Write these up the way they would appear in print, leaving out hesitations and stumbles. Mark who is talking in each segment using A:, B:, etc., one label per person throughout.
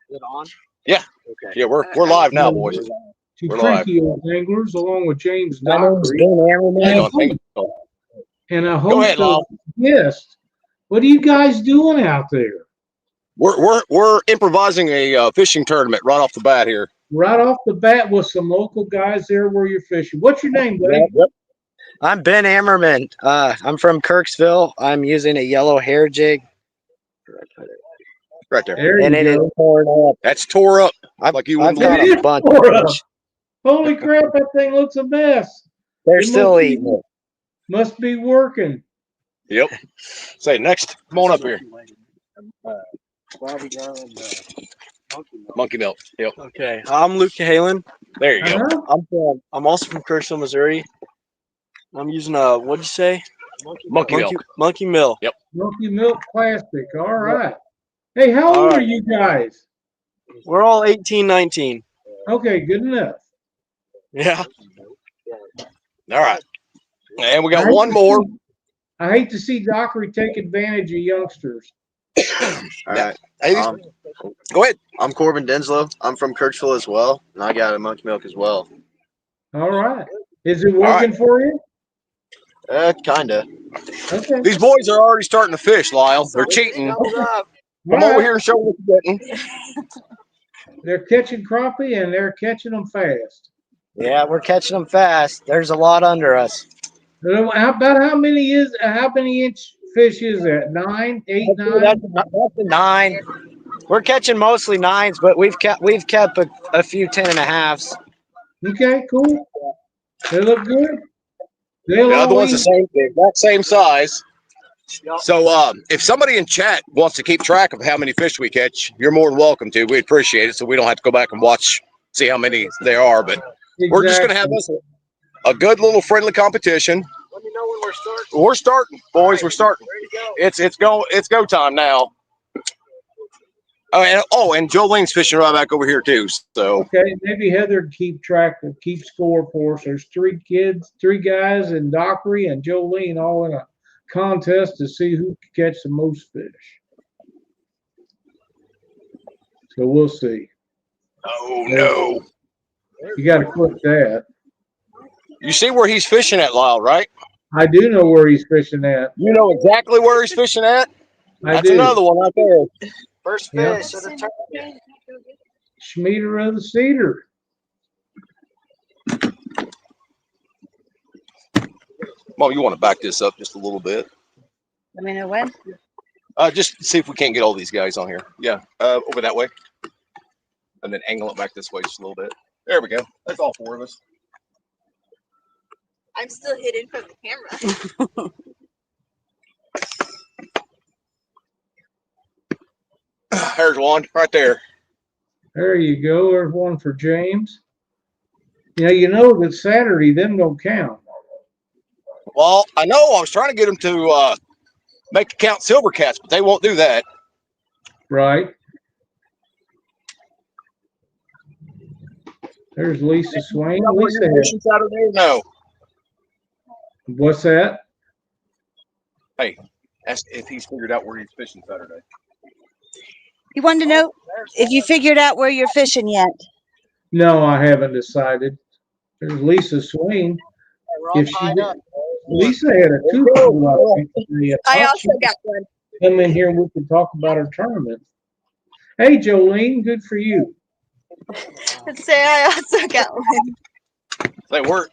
A: it on?
B: Yeah.
A: Okay.
B: Yeah, we're live now, boys.
C: Two
B: We're live.
C: cranky old anglers, along with James
D: My name's
C: Dockery,
D: Ben Hammerman.
B: Hang on, hang on.
C: and a
B: Go ahead,
C: host of
B: Lyle.
C: guests. What are you guys doing out there?
B: We're improvising a fishing tournament right off the bat here.
C: Right off the bat with some local guys there where you're fishing. What's your name, buddy?
B: Yep.
D: I'm Ben Hammerman. I'm from Kirksville. I'm using a yellow hair jig.
B: Right there.
C: There
D: And
C: you
D: it is
C: go.
D: torn up.
B: That's tore up.
D: I've
B: Like you
D: got
B: wouldn't believe.
D: a bunch
C: Tore
D: of
C: up.
D: fish.
C: Holy crap, that thing looks a mess.
D: They're
C: It
D: still
C: must be-
D: eating it.
C: Must be working.
B: Yep. Say next. Come on up here.
A: Bobby Garland,
B: Monkey milk. Yep.
E: Okay, I'm Luke Halen.
B: There you go.
C: Uh-huh.
E: I'm also from Kirksville, Missouri. I'm using a what'd you say?
B: Monkey milk.
E: Monkey Mill.
C: Monkey milk plastic. All right. Hey, how old
E: All
C: are
E: right.
C: you guys?
E: We're all 18, 19.
C: Okay, good enough.
E: Yeah.
B: All right. And we got one more.
C: I hate to see Dockery take advantage of youngsters.
F: All right.
B: Hey, go ahead.
F: I'm Corbin Denslow. I'm from Kirksville as well, and I got a monkey milk as well.
C: All right. Is it working for you?
F: Kinda.
C: Okay.
B: These boys are already starting to fish, Lyle. They're cheating. Come over here and show what you're getting.
C: They're catching crappie and they're catching them fast.
D: Yeah, we're catching them fast. There's a lot under us.
C: About how many inch fish is that? 9, 8, 9?
D: That's a 9. We're catching mostly 9s, but we've kept a few 10.5s.
C: Okay, cool. They look good. They'll
B: The other one's
C: always-
B: the exact same size. So if somebody in chat wants to keep track of how many fish we catch, you're more than welcome to. We'd appreciate it, so we don't have to go back and see how many there are. But we're just going to have this a good little friendly competition.
A: Let me know when we're starting.
B: We're starting, boys. We're starting. It's go time now. And Jolene's fishing right back over here too. So
C: Okay, maybe Heather can keep score for us. There's 3 guys, and Dockery and Jolene all in a contest to see who can catch the most fish. So we'll see.
B: oh no.
C: You got to click that.
B: You see where he's fishing at, Lyle, right?
C: I do know where he's fishing at.
B: You know exactly where he's fishing at?
C: I
B: That's
C: do.
B: another one right there.
A: First
C: Yeah.
A: fish of the tournament.
C: Schmieder of the Cedar.
B: Mom, you want to back this up just a little bit?
G: Let me know when.
B: Just see if we can't get all these guys on here. Yeah, over that way. And then angle it back this way just a little bit. There we go. That's all 4 of us.
G: I'm still hidden from the camera.
B: There's one right there.
C: There you go. There's one for James. You know that Saturday them don't count.
B: Well, I know I was trying to get them to make the count silver cats, but they won't do that.
C: Right. There's Lisa Swain. Lisa had,
B: Fishing Saturday? No.
C: what's that?
B: Hey, ask if he's figured out where he's fishing Saturday.
G: You wanted to know if you figured out where you're fishing yet?
C: No, I haven't decided. There's Lisa Swain. If she did, Lisa had a two-pole.
G: I also got one.
C: Come in here and we can talk about our tournament. Hey, Jolene, good for you.
G: Let's say I also got one.
B: They were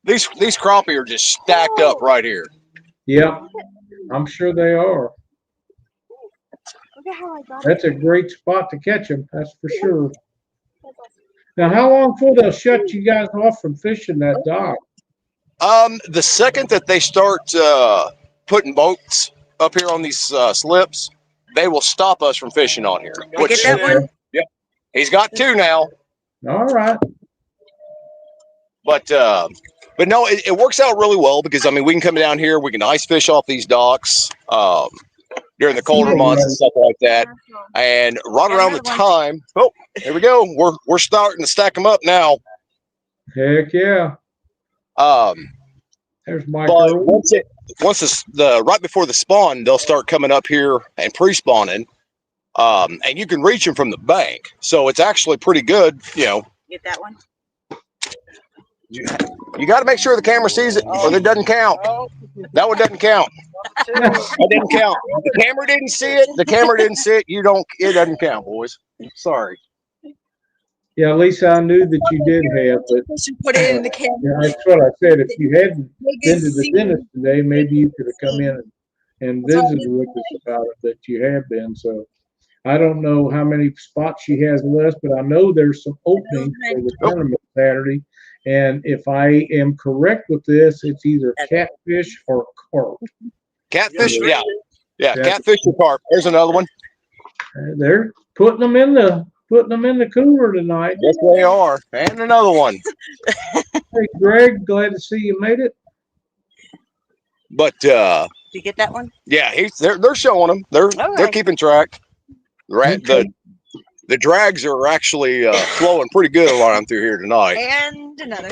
B: these crappie are just stacked up right here.
C: Yep, I'm sure they are.
G: Look at how I got it.
C: That's a great spot to catch them, that's for sure. Now, how long before they'll shut you guys off from fishing that dock?
B: The second that they start putting boats up here on these slips, they will stop us from fishing on here.
G: I get that one?
B: Yep, he's got 2 now.
C: All right.
B: But no, it works out really well because I mean we can come down here, we can ice fish off these docks during the colder months and stuff like that. And right around the time, oh, here we go. We're starting to stack them up now.
C: Heck yeah. There's my
B: But
C: girl.
B: once the right before the spawn, they'll start coming up here and pre-spawning. and you can reach them from the bank. So it's actually pretty good. You know,
G: Get that one.
B: you got to make sure the camera sees it, or it doesn't count. That one doesn't count. That didn't count. The camera didn't see it. The camera didn't see it. It doesn't count, boys. Sorry.
C: Yeah, Lisa, I knew that you did have, but
H: Put it in the camera.
C: yeah, that's what I said. If you hadn't been to the dentist today, maybe you could have come in and visited with us about it, but you have been. So I don't know how many spots she has left, but I know there's some openings for the tournament Saturday. And if I am correct with this, it's either catfish or carp.
B: Catfish, yeah, catfish or carp. There's another one.
C: They're putting them in the cooler tonight.
B: Yes, they are. And another one.
C: Hey, Greg, glad to see you made it.
B: But
G: Did you get that one?
B: yeah, they're showing them. They're keeping track. The drags are actually flowing pretty good around through here tonight.
H: And another.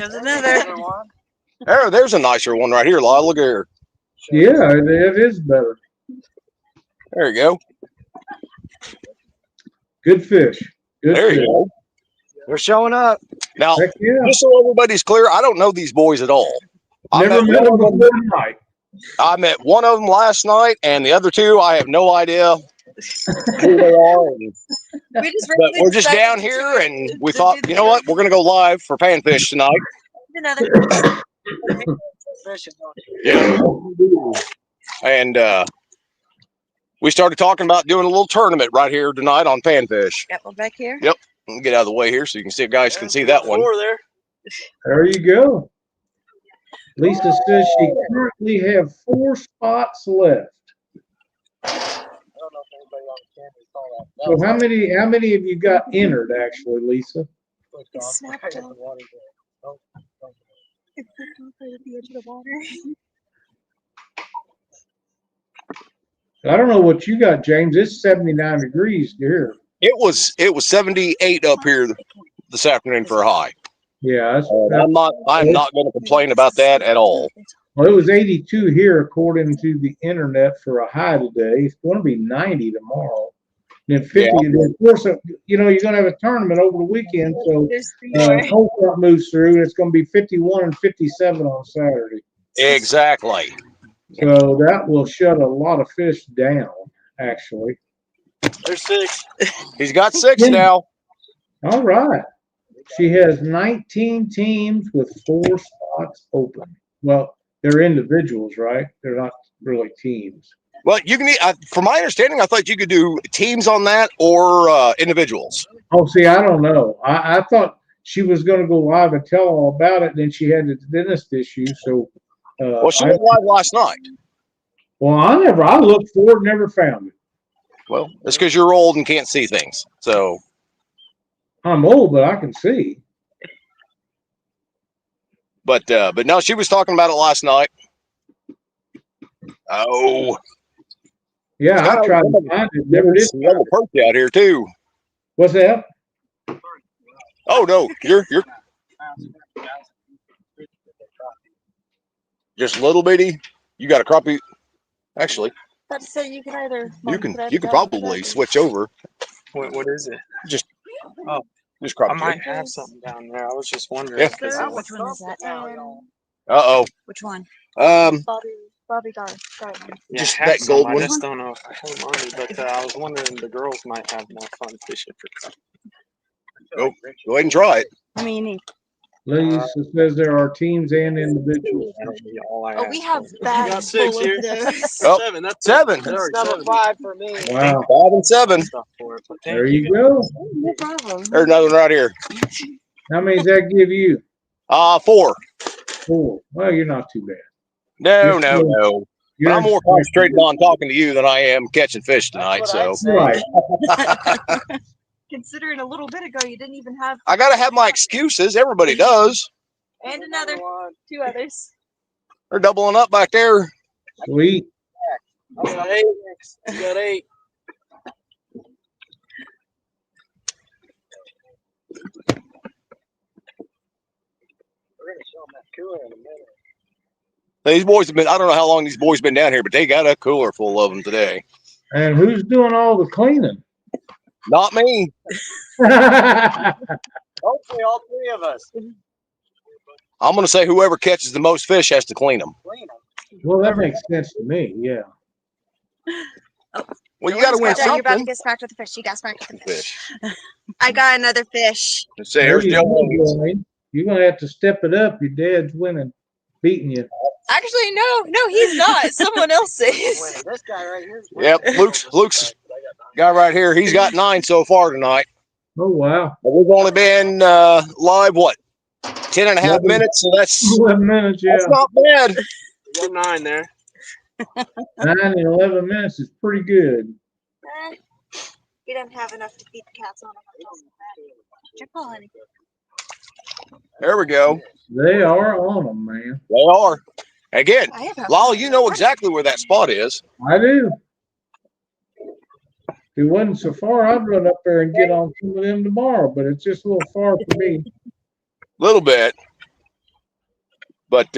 B: There's a nicer one right here, Lyle. Look at here.
C: Yeah, it is better.
B: There you go.
C: Good fish. Good
B: There
C: fish.
B: you go.
D: They're showing up.
B: Now,
C: Heck yeah.
B: just so everybody's clear, I don't know these boys at all.
C: Never met them before tonight.
B: I met one of them last night, and the other two, I have no idea who they are. But we're just down here, and we thought, you know what? We're going to go live for panfish tonight.
H: Another.
B: Yeah. And we started talking about doing a little tournament right here tonight on panfish.
H: Got one back here.
B: Yep. Let me get out of the way here so you can see, guys can see that one.
E: There.
C: There you go. Lisa says she currently have 4 spots left. So how many have you got entered actually, Lisa?
H: Snapped up. It flipped over the edge of the water.
C: I don't know what you got, James. It's 79 degrees here.
B: It was 78 up here this afternoon for a high.
C: Yeah,
B: I'm not going to complain about that at all.
C: well, it was 82 here according to the internet for a high today. It's going to be 90 tomorrow. Then 50. And of course, you know, you're going to have a tournament over the weekend, so cold front moves through, and it's going to be 51 and 57 on Saturday.
B: Exactly.
C: So that will shut a lot of fish down, actually.
E: There's 6.
B: He's got 6 now.
C: All right. She has 19 teams with 4 spots open. Well, they're individuals, right? They're not really teams.
B: Well, you can, from my understanding, I thought you could do teams on that or individuals.
C: Oh, see, I don't know. I thought she was going to go live and tell all about it. Then she had the dentist issue. So,
B: Well, she went live last night.
C: well, I looked for it, never found it.
B: Well, it's because you're old and can't see things. So
C: I'm old, but I can see.
B: But no, she was talking about it last night. Oh,
C: Yeah, I tried to find it. Never did.
B: some yellow perch out here too.
C: What's that?
B: Oh no, you're just little bitty. You got a crappie. Actually,
H: About to say you can either.
B: you can probably switch over.
E: What is it?
B: Just
E: I
B: crappie.
E: might have something down there. I was just wondering.
B: Yeah.
E: 'cause
H: Which one is that?
B: Uh
H: Which one?
B: oh.
H: Bobby Gar.
E: yeah,
B: Just
E: I have
B: that
E: some.
B: gold
E: I
B: one?
E: just don't know if I have them on me, but I was wondering the girls might have more fun fishing for carp.
B: Go ahead and try it.
H: How many you need?
C: Lisa says there are teams and individuals.
E: That'll be all I
H: Oh, we have
E: so-
H: bags
E: got 6
H: full
E: here.
H: of those.
B: Oh,
E: 7. That's
B: 7.
E: Sorry,
D: Number
E: 7.
D: 5 for me.
C: Wow.
B: 5 and 7.
E: Stuff for it, but thank
C: There you go.
H: No problem.
B: There's another one right here.
C: How many does that give you?
B: 4.
C: 4. Well, you're not too bad.
B: No. But
C: You're
B: I'm more concentrated on talking to you than I am catching fish tonight. So
C: right.
H: Considering a little bit ago you didn't even have.
B: I got to have my excuses. Everybody does.
H: And another. 2 others.
B: They're doubling up back there.
C: Sweet.
E: I got 8. You got 8.
B: These boys have been, I don't know how long these boys been down here, but they got a cooler full of them today.
C: And who's doing all the cleaning?
B: Not me.
D: Hopefully, all three of us.
B: I'm going to say whoever catches the most fish has to clean them.
C: Well, that makes sense to me. Yeah.
B: Well, you got to win
I: You're about to
B: something.
I: get smacked with the fish. You got smacked with the fish.
B: Fish.
I: I got another fish.
B: Let's see,
C: There
B: here's
C: you go,
B: Joe.
C: Joey. You're gonna have to step it up. Your dad's winning, beating you.
H: Actually, no, he's not. Someone else is.
D: This guy right here.
B: Yep, Luke's guy right here. He's got 9 so far tonight.
C: Oh wow.
B: But we've only been live, what, 10 and a half
C: 11
B: minutes? So that's
C: 11 minutes,
B: that's
C: yeah.
B: not bad.
E: You got 9 there.
C: 9 and 11 minutes is pretty good.
I: You don't have enough to feed the cats on them. Your paw, honey.
B: There we go.
C: They are on them, man.
B: They are. Again,
I: I have
B: Lyle, you know exactly where that spot is.
C: I do. If it wasn't so far, I'd run up there and get on some of them tomorrow, but it's just a little far for me.
B: Little bit. But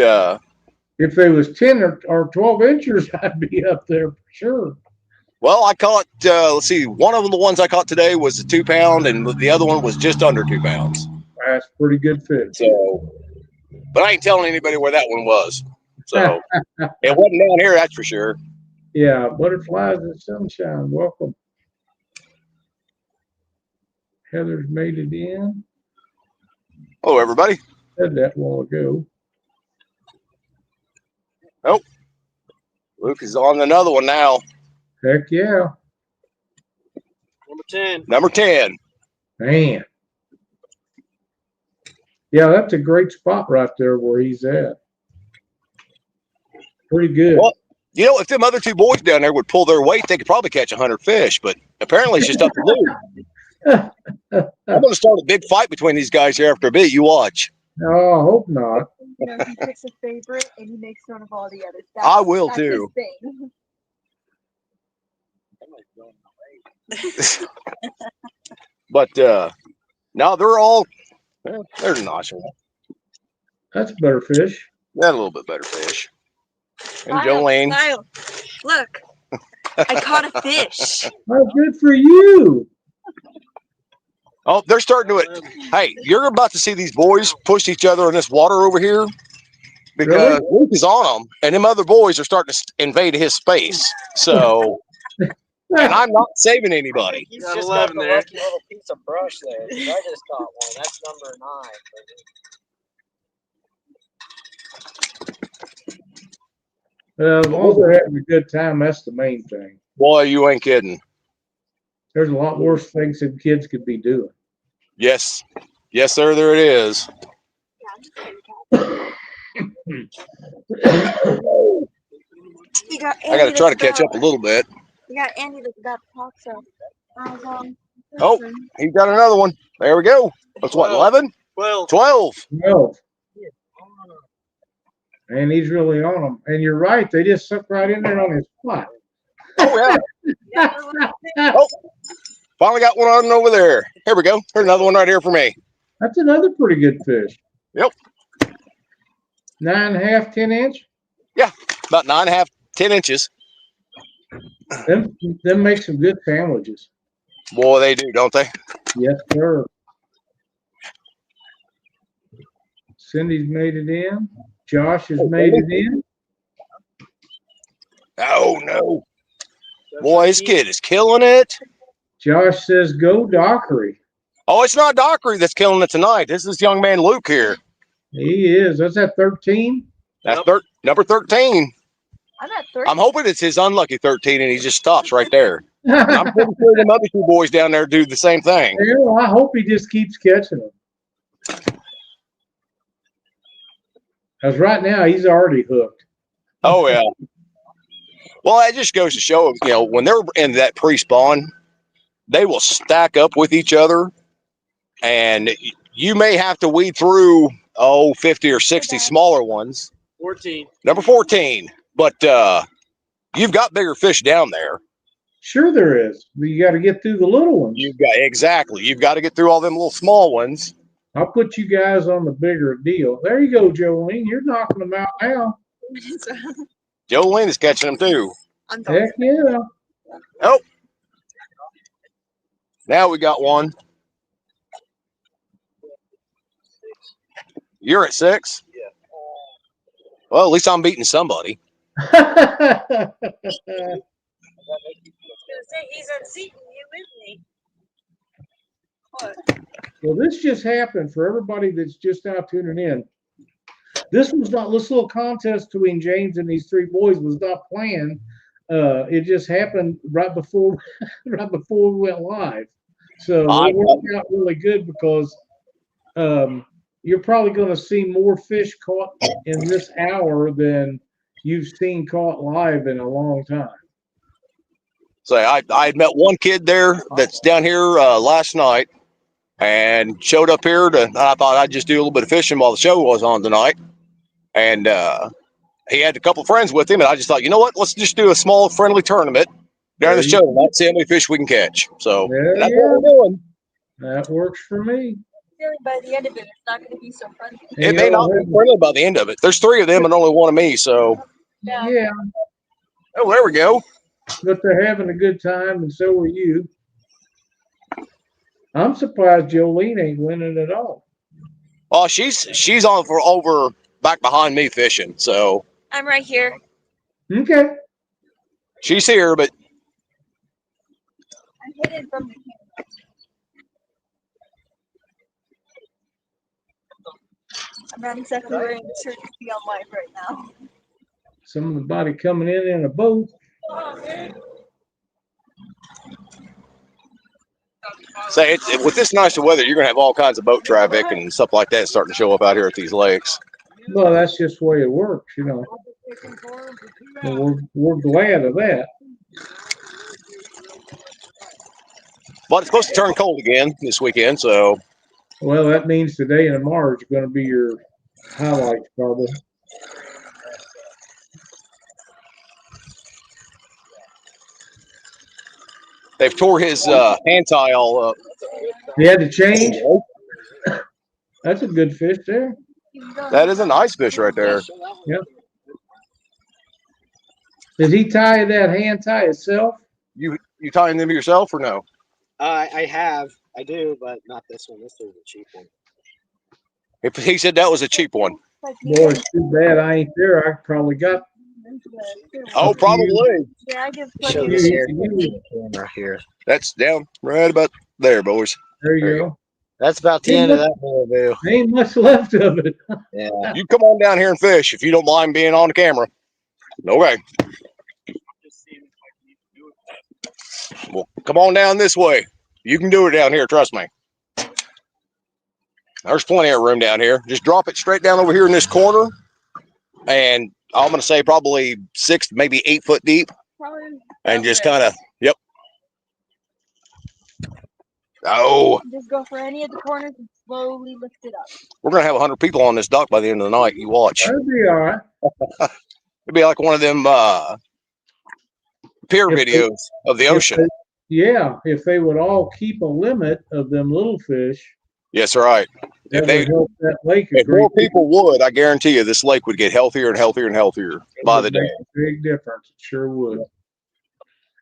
C: If they was 10 or 12 inches, I'd be up there for sure.
B: well, I caught let's see, one of them, the ones I caught today was a 2 pound, and the other one was just under 2 pounds.
C: That's pretty good fish.
B: So, but I ain't telling anybody where that one was. So it wasn't down here, that's for sure.
C: Yeah, butterflies in the sunshine. Welcome. Heather's made it in.
B: Hello, everybody.
C: Said that a while ago.
B: Luke is on another one now.
C: Heck yeah.
E: Number 10.
B: Number 10.
C: Man. Yeah, that's a great spot right there where he's at. Pretty good.
B: Well, you know, if them other 2 boys down there would pull their weight, they could probably catch 100 fish, but apparently it's just up to Luke. I'm going to start a big fight between these guys here after a bit. You watch.
C: No, I hope not.
H: You know, he picks a favorite and he makes fun of all the others.
B: I will
H: that's
B: too.
H: His thing.
B: But no, they're all they're nice.
C: That's better fish.
B: They're a little bit better fish. And
I: Lyle,
B: Jolene.
I: Lyle, look. I caught a fish.
C: Oh, good for you.
B: Oh, they're starting to. Hey, you're about to see these boys push each other in this water over here because Luke is on them, and them other boys are starting to invade his space. So, and I'm not saving anybody.
D: He's
E: Got
D: just
E: 11
D: got the
E: there.
D: lucky little piece of brush there. I just caught one. That's number 9.
C: As long as they're having a good time, that's the main thing.
B: Boy, you ain't kidding.
C: There's a lot worse things that kids could be doing.
B: Yes, yes, sir. There it is.
I: You got
B: I got to try to catch up a little bit.
I: You got Andy that's got the talk, so.
B: Oh, he got another one. There we go. That's what, 11?
E: 12.
B: 12.
C: No. And he's really on them. And you're right. They just suck right in there on his spot.
B: Oh, yeah. Oh, finally got one on over there. Here we go. Here's another one right here for me.
C: That's another pretty good fish.
B: Yep.
C: 9.5, 10 inch.
B: Yeah, about 9.5, 10 inches.
C: Them make some good sandwiches.
B: Boy, they do, don't they?
C: Yes, sir. Cindy's made it in. Josh has made it in.
B: Oh, no. Boy, this kid is killing it.
C: Josh says, go Dockery.
B: Oh, it's not Dockery that's killing it tonight. This is young man Luke here.
C: He is. That's at 13.
B: That's number 13.
H: I'm at 30.
B: I'm hoping it's his unlucky 13 and he just stops right there. And I'm pretty sure them other 2 boys down there do the same thing.
C: Well, I hope he just keeps catching them. Because right now he's already hooked.
B: Oh, yeah. Well, that just goes to show, you know, when they're in that pre-spawn, they will stack up with each other. And you may have to weed through, 50 or 60 smaller ones.
E: 14.
B: Number 14. But you've got bigger fish down there.
C: Sure there is. But you got to get through the little ones.
B: You've got to get through all them little small ones.
C: I'll put you guys on the bigger deal. There you go, Jolene. You're knocking them out now.
B: Jolene is catching them too.
C: Heck yeah.
B: Oh. Now we got one. You're at 6?
A: Yeah.
B: Well, at least I'm beating somebody.
I: I was gonna say he's unseating you, isn't he? What?
C: Well, this just happened for everybody that's just now tuning in. This little contest between James and these 3 boys was not planned. It just happened right before right before we went live. So it worked out really good because you're probably going to see more fish caught in this hour than you've seen caught live in a long time.
B: So I had met one kid there that's down here last night and showed up here I thought I'd just do a little bit of fishing while the show was on tonight. And he had a couple friends with him, and I just thought, you know what, let's just do a small friendly tournament during the show. Let's see how many fish we can catch. So that's what we're doing.
C: That works for me.
I: By the end of it, it's not going to be so friendly.
B: It may not be friendly by the end of it. There's 3 of them and only one of me, so.
C: Yeah.
B: Oh, there we go.
C: But they're having a good time, and so are you. I'm surprised Jolene ain't winning at all.
B: Oh, she's on for over back behind me fishing, so.
I: I'm right here.
C: Okay.
B: She's here, but.
I: I'm hidden from the camera. I'm not exactly wearing the shirt to be on live right now.
C: Somebody coming in a boat.
B: Say with this nicer weather, you're gonna have all kinds of boat traffic and stuff like that starting to show up out here at these lakes.
C: Well, that's just the way it works, you know. And we're glad of that.
B: But it's supposed to turn cold again this weekend, so.
C: Well, that means today and tomorrow is going to be your highlights, probably.
B: They've tore his hand tie all up.
C: He had to change. That's a good fish there.
B: That is a nice fish right there.
C: Yep. Did he tie that hand tie itself?
B: You tying them yourself or no?
D: I do, but not this one. This is a cheap one.
B: If he said that was a cheap one.
C: Boy, it's too bad I ain't there. I probably got.
B: Oh, probably.
I: Yeah, I give
D: Show
I: plenty
D: this
I: of
D: here camera here.
B: That's down right about there, boys.
C: There you go.
D: That's about the end of that interview.
C: Ain't much left of it.
D: Yeah.
B: You come on down here and fish if you don't mind being on the camera. Okay. Well, come on down this way. You can do it down here, trust me. There's plenty of room down here. Just drop it straight down over here in this corner. And I'm going to say probably 6, maybe 8 foot deep. And just kind of, yep. Oh.
I: Just go for any of the corners and slowly lift it up.
B: We're going to have 100 people on this dock by the end of the night. You watch.
C: That'll be all right.
B: It'd be like one of them pier videos of the ocean.
C: If they would all keep a limit of them little fish.
B: Yes, right.
C: That would help that lake.
B: If more people would, I guarantee you this lake would get healthier and healthier and healthier by the day.
C: Big difference. It sure would.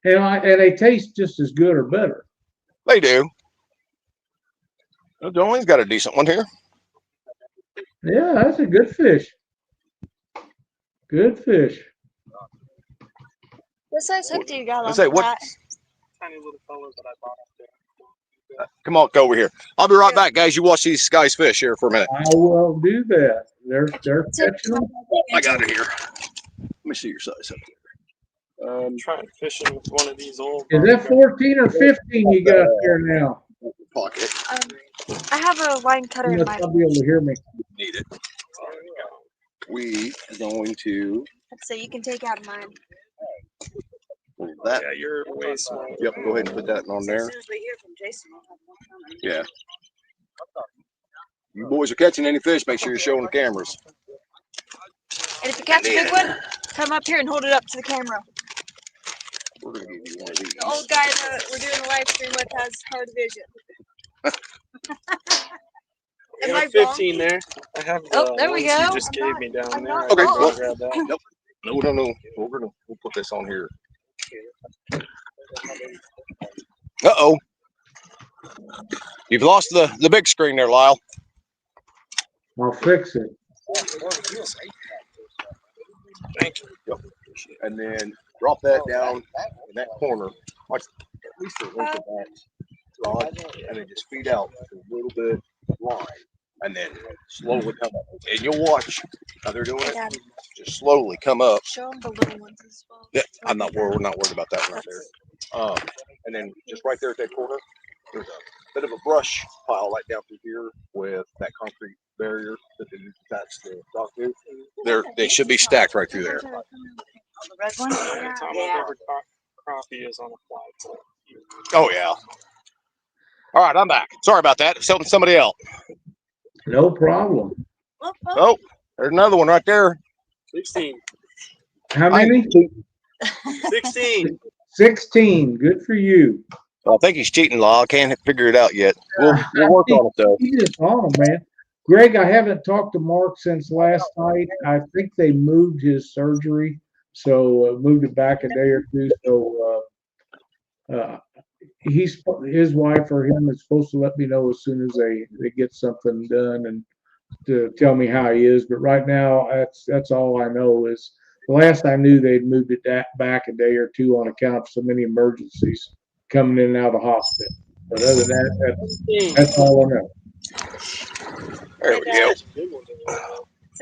C: And they taste just as good or better.
B: They do. Jolene's got a decent one here.
C: Yeah, that's a good fish. Good fish.
I: What size hook do you got on
B: Say what?
I: that?
E: Tiny little fellows that I bought up there.
B: Come on, go over here. I'll be right back, guys. You watch these guys fish here for a minute.
C: I will do that. They're catching them.
B: I got it here. Let me see your size up there.
E: I'm trying fishing with one of these old.
C: Is that 14 or 15 you got there now?
B: Pocket.
I: I have a line cutter
C: You
I: in
C: must
I: my.
C: not be able to hear me.
B: Need it. We are going to
I: So you can take out of mine.
B: that.
E: Yeah, you're way small.
B: Yep, go ahead and put that on there.
I: As soon as we hear from Jason, I'll have one.
B: Yeah. You boys are catching any fish, make sure you're showing the cameras.
I: And if you catch a big one, come up here and hold it up to the camera.
B: We're going to give you one of these.
I: The old guy that we're doing a live stream with has hard vision.
E: I
I: Am I
E: have 15 there. I have the
I: Oh, there we
E: ones
I: go.
E: you just gave me down
I: I'm
E: there.
I: not-
B: Okay,
I: oh.
B: well,
E: Grab that.
B: nope. No. We'll put this on here. Uh-oh. You've lost the big screen there, Lyle.
C: I'll fix it.
B: Thank you. And then drop that down in that corner. Watch at least the length of that rod, and then just feed out a little bit line, and then slowly come up. And you'll watch how they're doing it. Just slowly come up.
I: Show them the little ones as well.
B: Yeah, we're not worried about that right there. And then just right there at that corner, there's a bit of a brush pile right down through here with that concrete barrier that they attach the dock to. They should be stacked right through there.
I: The red one?
E: Every time I've ever caught crappie is on a fly.
B: Oh yeah. All right, I'm back. Sorry about that. It's somebody else.
C: No problem.
B: Oh, there's another one right there.
E: 16.
C: How many?
E: 16.
C: 16. Good for you.
B: I think he's cheating, Lyle. I can't figure it out yet. We'll work on it though.
C: He's just on him, man. Greg, I haven't talked to Mark since last night. I think they moved his surgery, so moved it back a day or two. So his wife or him is supposed to let me know as soon as they get something done and to tell me how he is. But right now, that's all I know is the last I knew they'd moved it back a day or two on account of so many emergencies coming in and out of the hospital. But other than that, that's all I know.
B: There we go.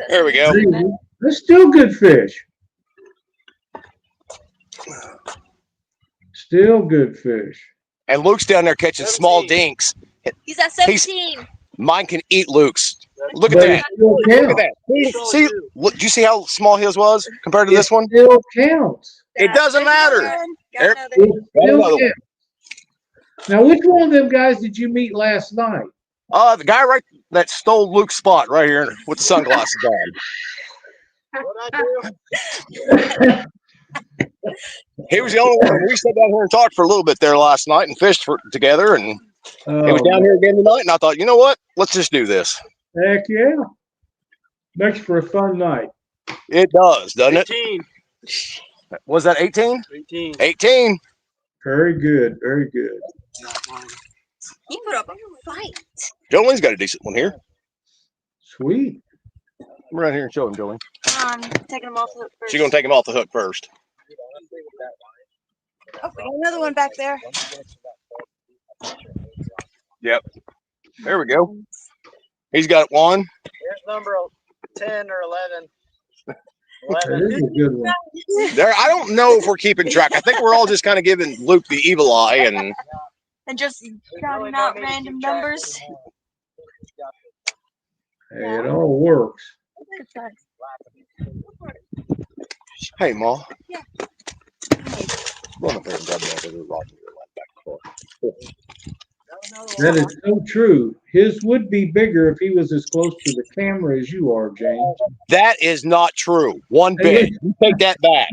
B: There we go.
C: That's still good fish. Still good fish.
B: And Luke's down there catching small dinks.
H: He's at 17.
B: Mine can eat Luke's. Look at
C: But
B: that.
C: it still
B: Look at
C: counts.
B: that. See, look, do you see how small his was compared to this one?
C: It still counts.
B: It doesn't matter.
H: Got
B: There-
H: another.
C: It still
B: another one.
C: counts. Now, which one of them guys did you meet last night?
B: The guy that stole Luke's spot right here with the sunglasses on. He was the only one. We sat down here and talked for a little bit there last night and fished together. And he was down here again tonight. And I thought, you know what? Let's just do this.
C: Heck yeah. Makes for a fun night.
B: It does, doesn't it?
E: 18.
B: Was that 18?
E: 18.
B: 18.
C: Very good. Very good.
H: He put up a fight.
B: Jolene's got a decent one here.
C: Sweet.
B: Come right here and show him, Jolene.
I: Taking them off the hook first.
B: She's going to take him off the hook first.
I: Oh, we got another one back there.
B: Yep. There we go. He's got one.
A: Here's number 10 or 11.
C: That is a good one.
B: There. I don't know if we're keeping track. I think we're all just kind of giving Luke the evil eye.
H: And just shouting out random numbers.
C: Hey, it all works.
B: Hey, Ma. Yeah. Go on up there and grab that other rod in your lap back car.
C: That is so true. His would be bigger if he was as close to the camera as you are, James.
B: That is not true. One bit. You take that back.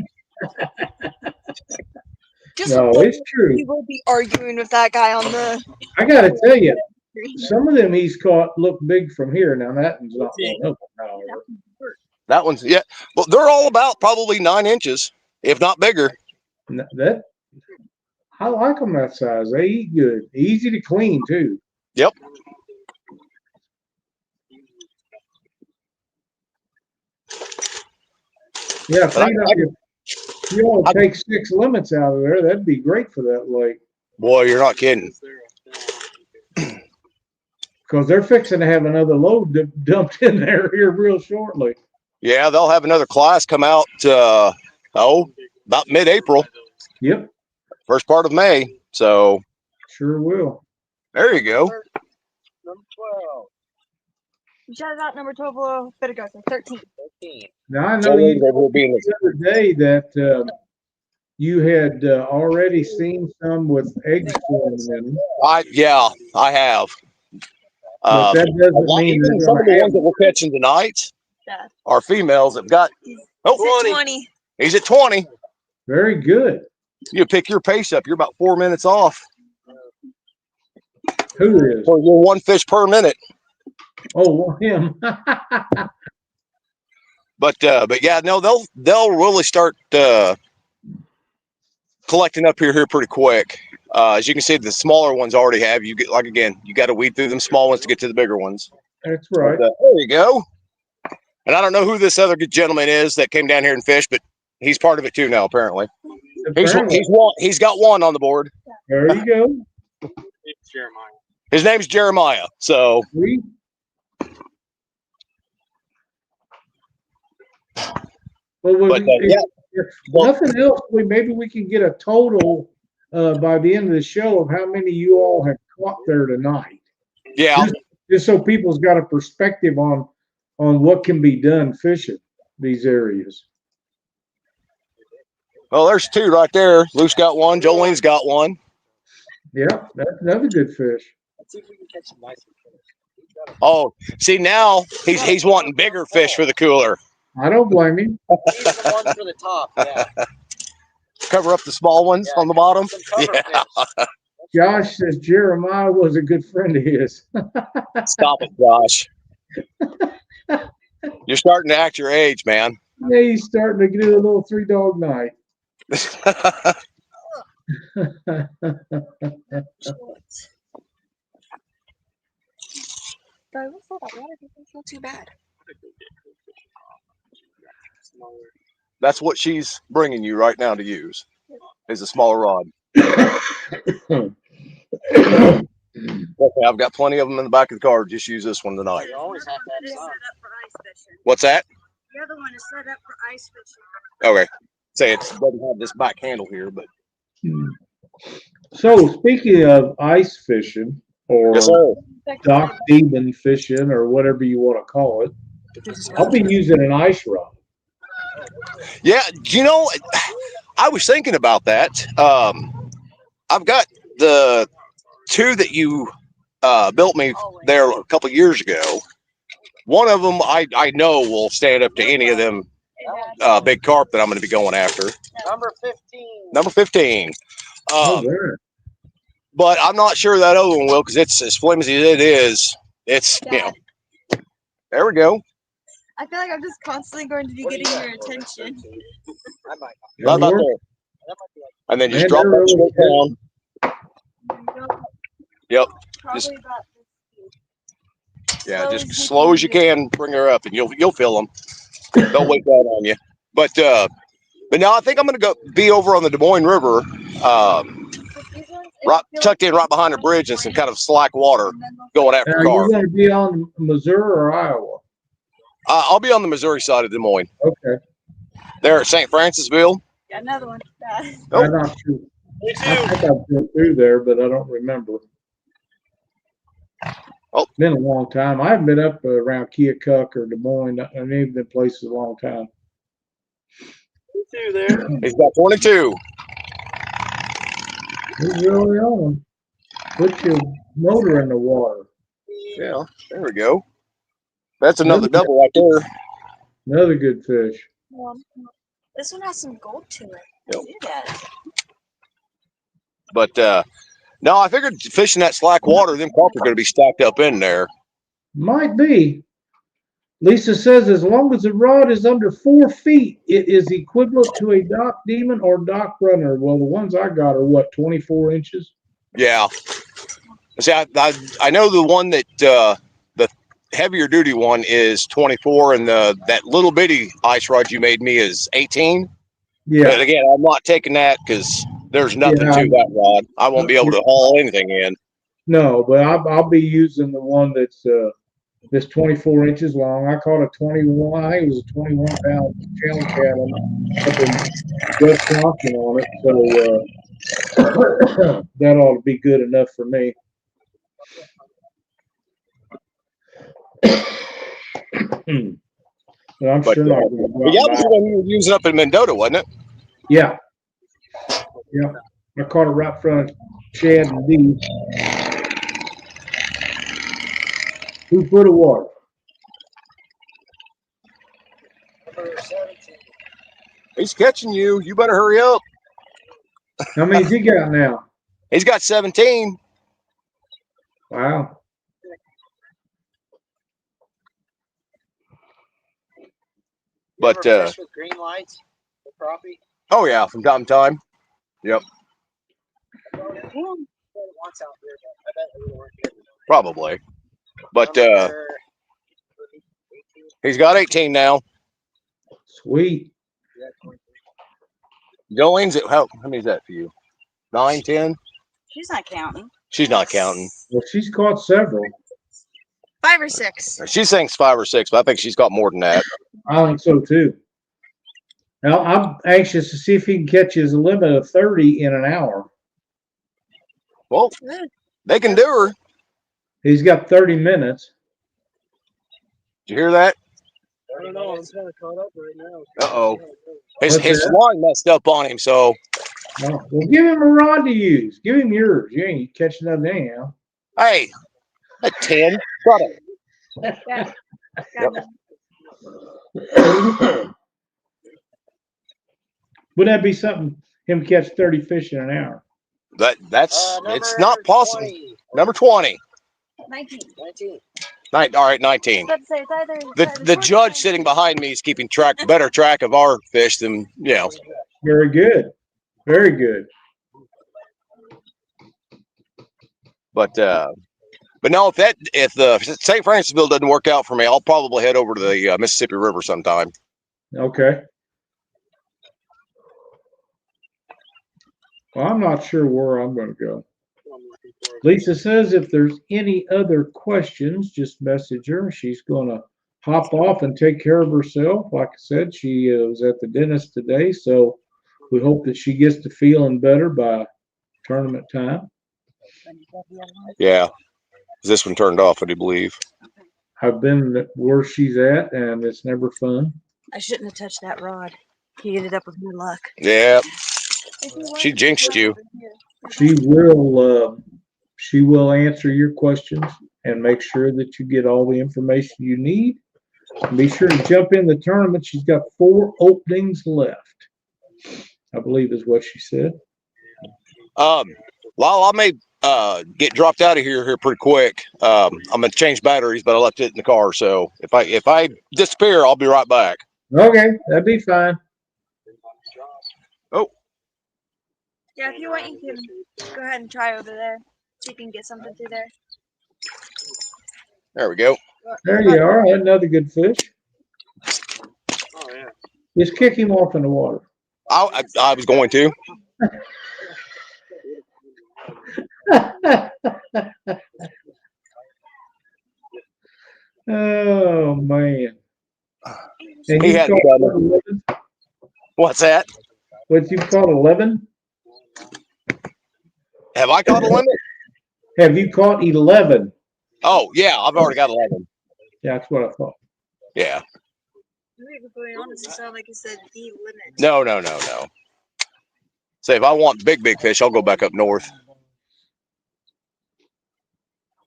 H: Just
C: No, it's true.
H: we will be arguing with that guy on the
C: I got to tell you, some of them he's caught look big from here. Now that one's not going up. However.
B: That one's, yeah. Well, they're all about probably 9 inches, if not bigger.
C: That I like them that size. They eat good. Easy to clean too.
B: Yep.
C: Yeah,
B: But
C: if you all take 6 limits out of there, that'd be great for that lake.
B: Boy, you're not kidding.
C: Because they're fixing to have another load dumped in there here real shortly.
B: Yeah, they'll have another class come out, about mid-April,
C: Yep,
B: first part of May. So
C: sure will.
B: there you go.
A: Number 12.
H: you shouted out number 12 below. Better go for 13.
A: 13.
C: Now I know you
B: will be in
C: the other day that you had already seen some with eggs forming in them.
B: I have.
C: But that doesn't mean
B: Even
C: they're
B: some of
C: gonna
B: the
C: have
B: ones that we're catching tonight
H: Yeah.
B: are females that got. Oh,
H: 20.
B: he's at 20.
C: very good.
B: You pick your pace up. You're about 4 minutes off
C: Who is?
B: for your 1 fish per minute.
C: Oh, well, him.
B: But yeah, no, they'll really start collecting up here pretty quick. As you can see, the smaller ones already have. You get, like, again, you got to weed through them small ones to get to the bigger ones.
C: That's right.
B: But, there you go. And I don't know who this other good gentleman is that came down here and fished, but he's part of it too now, apparently. He's got one on the board.
C: There you go.
E: It's Jeremiah.
B: His name's Jeremiah. So
C: if nothing else, maybe we can get a total by the end of the show of how many you all have caught there tonight.
B: Yeah.
C: Just so people's got a perspective on what can be done fishing these areas.
B: Well, there's two right there. Luke's got one. Jolene's got one.
C: Yeah, that's another good fish.
A: Let's see if we can catch some nicer fish.
B: Oh, see, now he's wanting bigger fish for the cooler.
C: I don't blame him.
A: These are the ones for the top, yeah.
B: Cover up the small ones on the bottom. Yeah.
C: Josh says Jeremiah was a good friend of his.
B: Stop it, Josh. You're starting to act your age, man.
C: Yeah, he's starting to do a little 3-dog night.
H: But what's all that water? Doesn't feel too bad.
B: That's what she's bringing you right now to use, is a smaller rod. Okay, I've got plenty of them in the back of the car. Just use this one tonight.
A: You always have that sun.
B: What's that?
I: The other one is set up for ice fishing.
B: Okay. Say it doesn't have this back handle here, but.
C: So speaking of ice fishing or
B: Yes, sir.
C: dock demon fishing or whatever you want to call it, I'll be using an ice rod.
B: Yeah, you know, I was thinking about that. I've got the two that you built me there a couple years ago. One of them I know will stand up to any of them big carp that I'm going to be going after.
A: Number 15.
B: Number 15. But I'm not sure that other one will, because it's as flimsy as it is. It's, you know. There we go.
H: I feel like I'm just constantly going to be getting your attention.
B: Right about there. And then just drop that straight down. Yep. Just, yeah, just slow as you can, bring her up, and you'll feel them. Don't wait that on you. But now I think I'm gonna be over on the Des Moines River, right tucked in right behind the bridge in some kind of slack water, going after carp.
C: Are you going to be on Missouri or Iowa?
B: I'll be on the Missouri side of Des Moines.
C: Okay.
B: There at St. Francisville.
H: Got another one.
B: Oh.
C: I'm not sure. I think I've been through there, but I don't remember.
B: Oh.
C: It's been a long time. I haven't been up around Keokuk or Des Moines. I named the places a long time.
E: 22 there.
B: He's got 22.
C: He's really on. Put your motor in the water.
B: Yeah, there we go. That's another double right there.
C: Another good fish.
H: This one has some gold to it.
B: Yep.
H: See that?
B: But no, I figured fishing that slack water, them carp are going to be stacked up in there.
C: Might be. Lisa says as long as the rod is under 4 feet, it is equivalent to a dock demon or dock runner. Well, the ones I got are what, 24 inches?
B: Yeah. See, I know the one that the heavier duty one is 24, and that little bitty ice rod you made me is 18.
C: Yeah.
B: But again, I'm not taking that because there's nothing to that rod. I won't be able to haul anything in.
C: No, but I'll be using the one that's 24 inches long. I caught a 21. I think it was a 21-pound channel cat up in Wisconsin on it. So that ought to be good enough for me. But I'm sure not.
B: But yeah, that was the one you were using up in Mendota, wasn't it?
C: Yeah. Yeah. I caught it right in front of Chad and Dee. Who put a water?
B: He's catching you. You better hurry up.
C: How many's he got now?
B: He's got 17.
C: Wow.
B: But
A: fish with green lights, the crappie.
B: oh yeah, from time to time. Yep,
G: Yeah.
B: probably. But he's got 18 now.
C: Sweet.
B: Jolene's at how many is that for you? 9, 10?
G: She's not counting.
B: She's not counting.
C: Well, she's caught several.
H: 5 or 6.
B: She's saying 5 or 6, but I think she's got more than that.
C: I think so too. Now, I'm anxious to see if he can catch his limit of 30 in an hour.
B: Well, they can do her.
C: He's got 30 minutes.
B: Did you hear that?
A: I don't know. I'm kind of caught up right now.
B: Uh-oh. His
C: What's that?
B: line messed up on him, so
C: Oh, well, give him a rod to use. Give him yours. You ain't catching nothing anyhow.
B: hey, a 10. Got it.
H: Yeah.
B: Yep.
C: Would that be something, him catch 30 fish in an hour?
B: That's it's not possible.
A: 20.
B: Number 20.
H: 19.
A: 19.
B: All right, 19.
H: Let's say it's either
B: The judge sitting behind me is keeping better track of our fish than
C: Very good. Very good.
B: But no, if the St. Francisville doesn't work out for me, I'll probably head over to the Mississippi River sometime.
C: Okay. Well, I'm not sure where I'm going to go. Lisa says if there's any other questions, just message her. She's going to hop off and take care of herself. Like I said, she was at the dentist today, so we hope that she gets to feeling better by tournament time.
B: Yeah. This one turned off, I do believe.
C: I've been where she's at, and it's never fun.
G: I shouldn't have touched that rod. He ended up with more luck.
B: Yeah. She jinxed you.
C: She will answer your questions and make sure that you get all the information you need. And be sure to jump in the tournament. She's got 4 openings left, I believe is what she said.
B: Lyle, I may get dropped out of here pretty quick. I'm gonna change batteries, but I left it in the car. So if I disappear, I'll be right back.
C: Okay, that'd be fine.
B: Oh.
H: Yeah, if you want, you can go ahead and try over there. See if you can get something through there.
B: There we go.
C: There you are. Another good fish.
A: Oh, yeah.
C: Just kick him off in the water.
B: I was going to.
C: Oh, man. And
B: He
C: you
B: had
C: caught 11?
B: What's that?
C: What, you caught 11?
B: Have I caught a limit?
C: Have you caught 11?
B: Oh, yeah, I've already got 11.
C: Yeah, that's what I thought.
B: Yeah.
H: To be completely honest, it sounded like you said the limit.
B: No. Say, if I want big fish, I'll go back up north.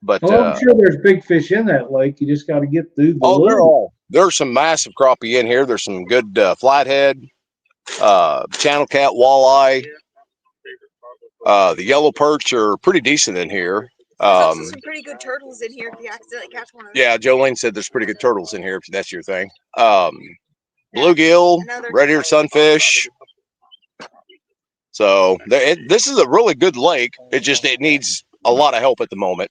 B: But
C: Well, I'm sure there's big fish in that lake. You just got to get through the lure.
B: There's some massive crappie in here. There's some good flathead, channel cat, walleye. The yellow perch are pretty decent in here.
H: There's also some pretty good turtles in here if you accidentally catch one of them.
B: Yeah, Jolene said there's pretty good turtles in here if that's your thing. Bluegill, red-eared sunfish. So this is a really good lake. It needs a lot of help at the moment.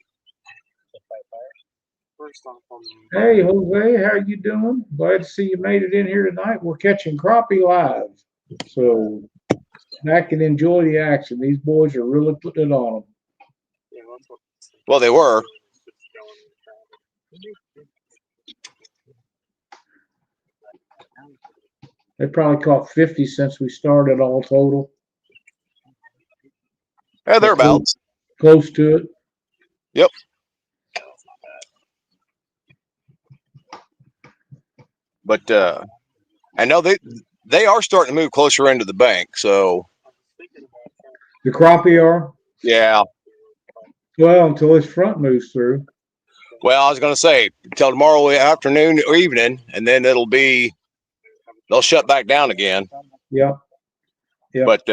C: Hey, Jose, how you doing? Glad to see you made it in here tonight. We're catching crappie live. So back and enjoy the action. These boys are really putting it on them.
B: Well, they were.
C: They probably caught 50 since we started all total.
B: Yeah, thereabouts.
C: Close to it.
B: Yep. But I know they are starting to move closer into the bank. So
C: the crappie are.
B: Yeah.
C: Well, until this front moves through.
B: Well, I was going to say until tomorrow afternoon or evening, and then they'll shut back down again.
C: Yeah. Yeah.
B: But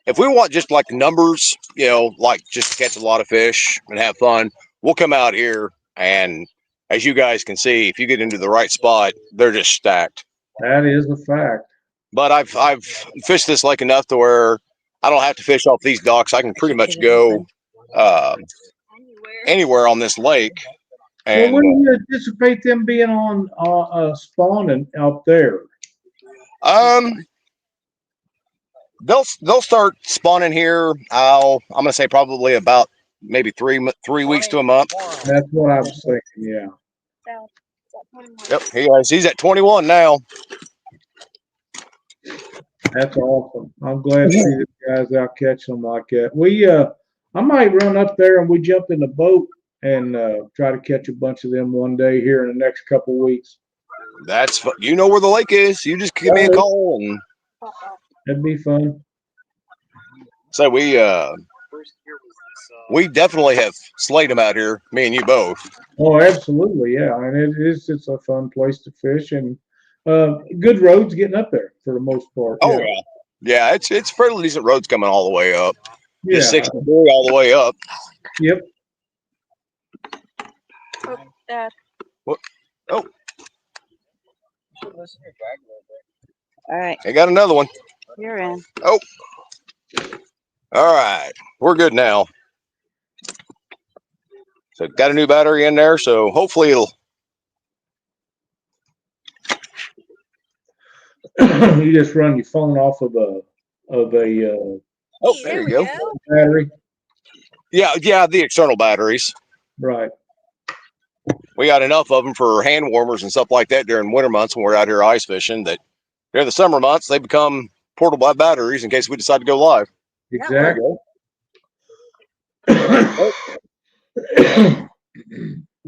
B: if we want just like numbers, like just to catch a lot of fish and have fun, we'll come out here, and as you guys can see, if you get into the right spot, they're just stacked.
C: That is a fact.
B: but I've fished this lake enough to where I don't have to fish off these docks. I can pretty much go uh, anywhere on this lake.
C: Well,
B: And
C: when do you anticipate them being on spawning out there?
B: they'll start spawning here. I'm gonna say probably about maybe 3 weeks to a month.
C: That's what I was thinking. Yeah.
B: Yep, he's at 21 now.
C: That's awesome. I'm glad to see the guys out catching them like that. I might run up there and we jump in the boat and try to catch a bunch of them one day here in the next couple weeks.
B: You know where the lake is. You just give me a call and
C: That'd be fun.
B: so we definitely have slayed them out here. Me and you both.
C: Oh, absolutely. Yeah. And it's a fun place to fish and good roads getting up there for the most part.
B: Oh yeah. It's fairly decent roads coming all the way up.
C: Yeah.
B: Just 63 all the way up.
C: Yep.
H: Oh, Dad.
B: What? Oh,
G: All right,
B: I got another one.
G: you're in.
B: Oh, all right, we're good now. So got a new battery in there, so hopefully it'll.
C: You just run your phone off of a
B: Oh, there you go.
C: battery.
B: Yeah, the external batteries.
C: Right.
B: We got enough of them for hand warmers and stuff like that during winter months when we're out here ice fishing. That during the summer months they become portable batteries in case we decide to go live.
C: Exactly.
B: If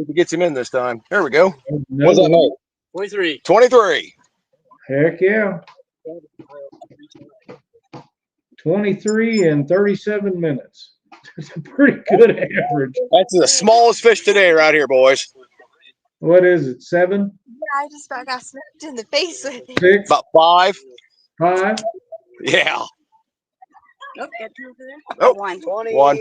B: he gets him in this time. There we go.
C: No,
B: What's that make?
A: 23.
B: 23.
C: heck yeah. 23 and 37 minutes. That's a pretty good average.
B: That's the smallest fish today right here, boys.
C: What is it? 7?
I: Yeah, I just about got smacked in the face with it.
C: 6?
B: About 5.
C: 5?
B: Yeah.
H: Oh, get two over there.
B: Oh,
D: 21.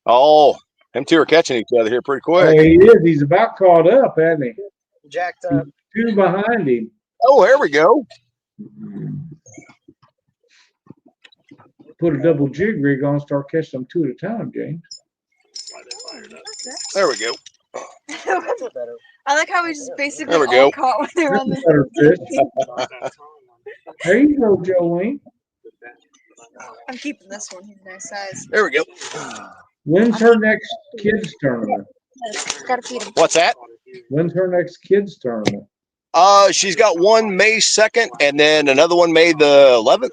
B: Oh, them two are catching each other here pretty
C: Oh,
B: quick.
C: he is. He's about caught up, hasn't he?
D: Jacked up.
C: 2 behind him.
B: Oh, there we go.
C: Put a double jig rig on, start catching them 2 at a time, James.
B: There we go.
H: I like how we just basically
B: There we
H: all
B: go.
H: caught when they were on
C: That's
H: the.
C: a better fish. There you go, Jolene.
H: I'm keeping this one. He's a nice size.
B: There we go.
C: When's her next kids tournament?
H: Gotta feed him.
B: What's that?
C: When's her next kids tournament?
B: She's got one May 2nd and then another one May the 11th.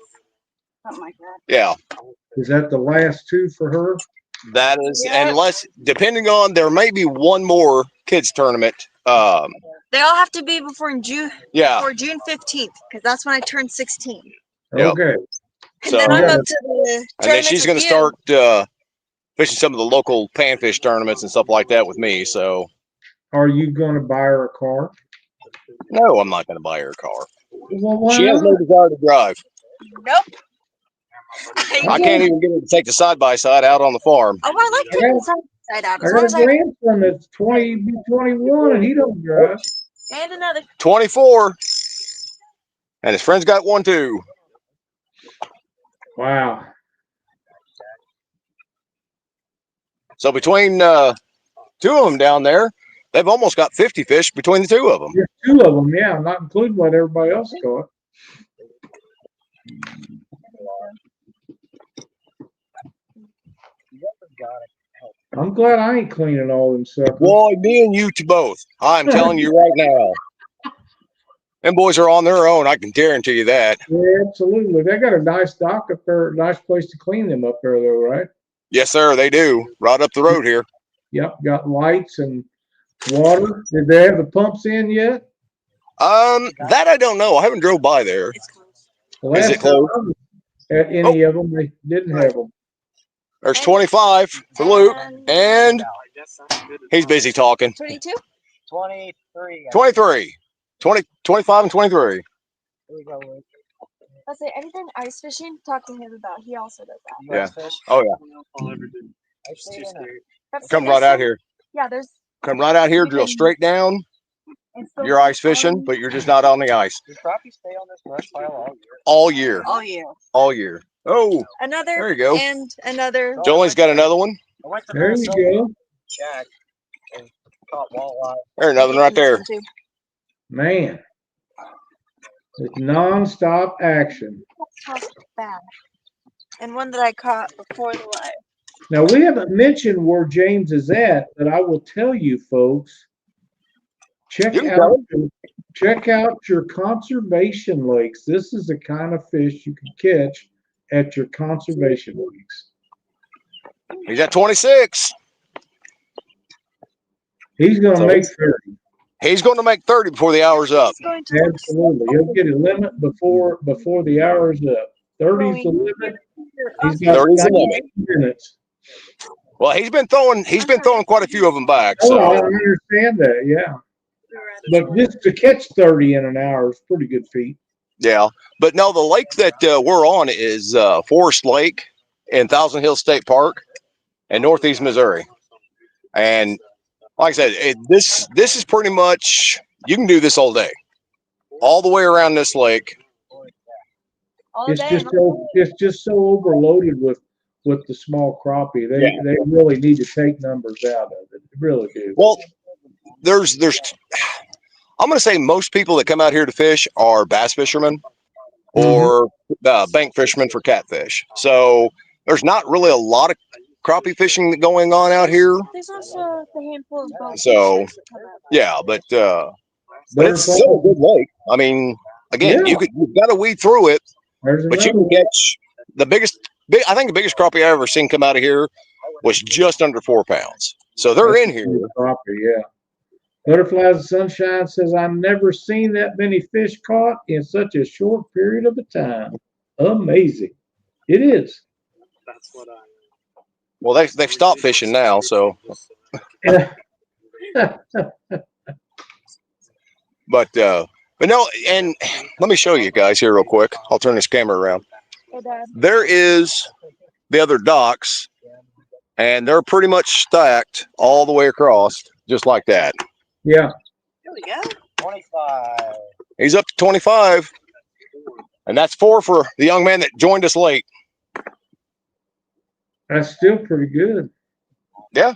H: Something like that.
B: Yeah.
C: Is that the last 2 for her?
B: That is,
H: Yeah.
B: unless, depending on, there may be one more kids tournament.
H: They all have to be before June 15th, because that's when I turned 16.
B: Yep.
C: Okay.
H: And
B: So,
H: then I'm
C: Yeah.
H: up to the
B: and then she's going to start fishing some of the local panfish tournaments and stuff like that with me. So,
C: Are you going to buy her a car?
B: no, I'm not going to buy her a car.
C: Well, why
B: She has no
C: not?
B: desire to drive.
H: Nope.
B: I can't even get her to take the side by side out on the farm.
H: Oh, I like taking the side out.
C: I
H: As long
C: got
H: as
C: a
H: I
C: grandson that's 21 and he don't drive.
H: and another.
B: 24. And his friend's got one too.
C: Wow.
B: So between 2 of them down there, they've almost got 50 fish between the 2 of them.
C: There's 2 of them, yeah, not including what everybody else caught. I'm glad I ain't cleaning all them suckers.
B: Boy, me and you to both. I'm telling you right now. Them boys are on their own. I can guarantee you that.
C: Yeah, absolutely. They got a nice dock up there, nice place to clean them up there, though, right?
B: Yes, sir. They do. Right up the road here.
C: Yep, got lights and water. Did they have the pumps in yet?
B: That I don't know. I haven't drove by there.
C: The
B: Is
C: last
B: it closed?
C: time I was at any of them, they didn't have them.
B: There's 25 for Luke, and he's busy talking.
H: 22.
D: 23.
B: 23. 25 and 23.
D: There you go, Luke.
H: Let's say anything ice fishing. Talk to him about. He also does that.
B: Yeah.
D: Fish.
B: Oh, yeah.
A: All I ever did.
D: I've
A: Just
D: seen
A: too
D: it.
A: scared.
H: That's
B: Come
H: it.
B: right out here.
H: Yeah, there's.
B: Come right out here, drill straight down. You're ice fishing, but you're just not on the ice.
D: Do crappie stay on this brush pile
B: All year.
I: Oh yeah.
B: All year. Oh,
H: Another.
B: there you go.
H: And another.
B: Jolene's got another one.
D: I went to
C: There you go.
D: shack and caught walleye.
B: There's another one right there.
C: Man. It's nonstop action.
H: Bad. And one that I caught before the live.
C: Now, we haven't mentioned where James is at, but I will tell you, folks, check out your conservation lakes. This is the kind of fish you can catch at your conservation lakes.
B: He's at 26.
C: He's going to make 30.
B: He's going to make 30 before the hour's up.
C: Absolutely. He'll get a limit before the hour is up. 30's the limit. He's got
B: 30's the limit.
C: minutes.
B: Well, he's been throwing quite a few of them back.
C: Oh,
B: So
C: I understand that, yeah. But just to catch 30 in an hour is a pretty good feat.
B: yeah, but no, the lake that we're on is Forest Lake in Thousand Hills State Park in Northeast Missouri. And like I said, this is pretty much, you can do this all day, all the way around this lake.
C: It's just so overloaded with the small crappie. They really need to take numbers out of it. They really do.
B: Well, there's I'm going to say most people that come out here to fish are bass fishermen or bank fishermen for catfish. So there's not really a lot of crappie fishing going on out here.
H: There's also the handful of boats.
B: So yeah, but it's still a good lake. I mean, again, you've got to weed through it, but you can catch I think the biggest crappie I ever seen come out of here was just under 4 pounds. So they're in here.
C: Crappie, yeah. Butterflies of Sunshine says, I've never seen that many fish caught in such a short period of time. Amazing. It is.
A: That's what I.
B: Well, they've stopped fishing now, so. But no, and let me show you guys here real quick. I'll turn this camera around. There is the other docks, and they're pretty much stacked all the way across, just like that.
C: Yeah.
H: There we go.
D: 25.
B: He's up to 25, and that's 4 for the young man that joined us late.
C: That's still pretty good.
B: Yeah.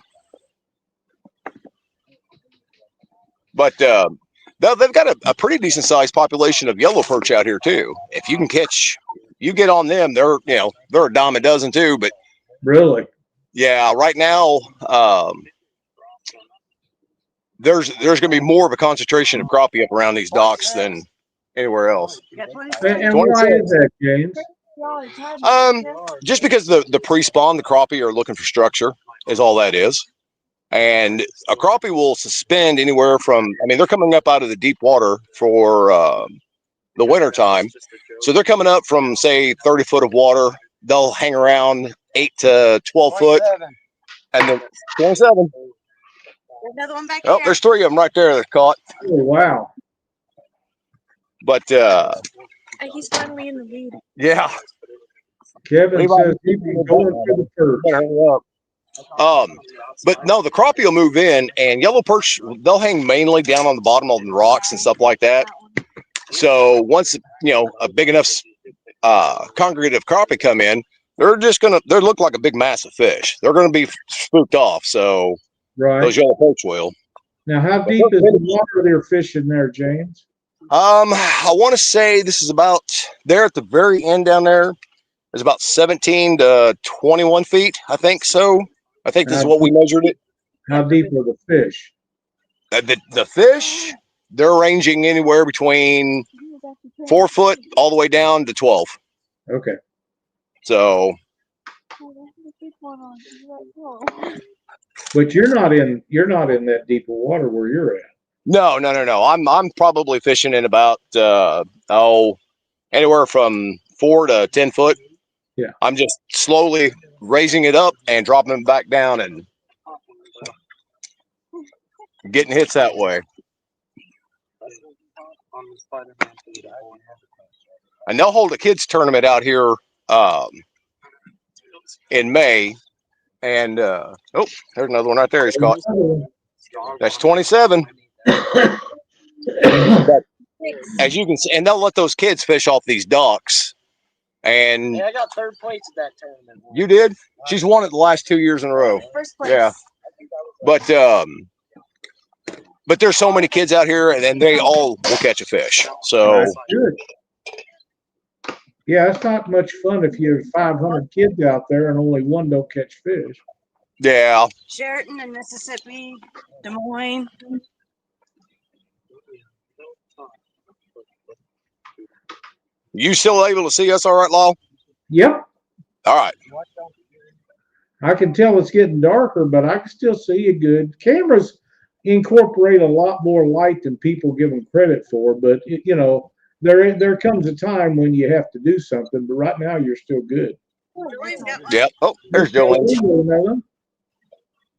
B: But they've got a pretty decent sized population of yellow perch out here too. If you can you get on them, they're a dime a dozen too. But
C: really,
B: yeah, right now there's going to be more of a concentration of crappie up around these docks than anywhere else.
C: And why is that, James?
B: Just because the pre-spawn, the crappie are looking for structure is all that is. And a crappie will suspend anywhere from, they're coming up out of the deep water for the winter time. So they're coming up from, say, 30 foot of water. They'll hang around 8 to 12 foot. And then 27.
H: There's another one back
B: Oh, there's 3 of them right there that caught.
C: Oh, wow.
B: But
H: he's finally in the lead.
B: Yeah.
C: Kevin says he's going for the perch.
B: But no, the crappie will move in, and yellow perch, they'll hang mainly down on the bottom of the rocks and stuff like that. So once a big enough congregate of crappie come in, they look like a big mass of fish. They're gonna be spooked off. So those yellow perch will.
C: Now, how deep is the water they're fishing there, James?
B: I want to say this is about there at the very end down there. It's about 17 to 21 feet. I think so. I think this is what we measured it.
C: How deep are the fish?
B: The fish, they're ranging anywhere between 4 foot all the way down to 12.
C: Okay.
B: So.
C: But you're not in that deep of water where you're at.
B: No. I'm probably fishing in about anywhere from 4 to 10 foot.
C: Yeah.
B: I'm just slowly raising it up and dropping them back down and getting hits that way. And they'll hold a kids tournament out here in May. And there's another one right there he's caught. That's 27. But as you can see, and they'll let those kids fish off these docks. And
D: Hey, I got third place at that tournament.
B: you did? She's won it the last 2 years in a row.
H: First place.
B: Yeah. But there's so many kids out here, and they all will catch a fish. So
C: That's good. Yeah, it's not much fun if you have 500 kids out there and only one don't catch fish.
B: yeah,
H: Sheraton in Mississippi, Des Moines.
B: you still able to see us all right, Lyle?
C: Yep.
B: All right.
C: I can tell it's getting darker, but I can still see you good. Cameras incorporate a lot more light than people give them credit for, but you know, there comes a time when you have to do something. But right now, you're still good.
B: Yep. Oh, there's Jolene.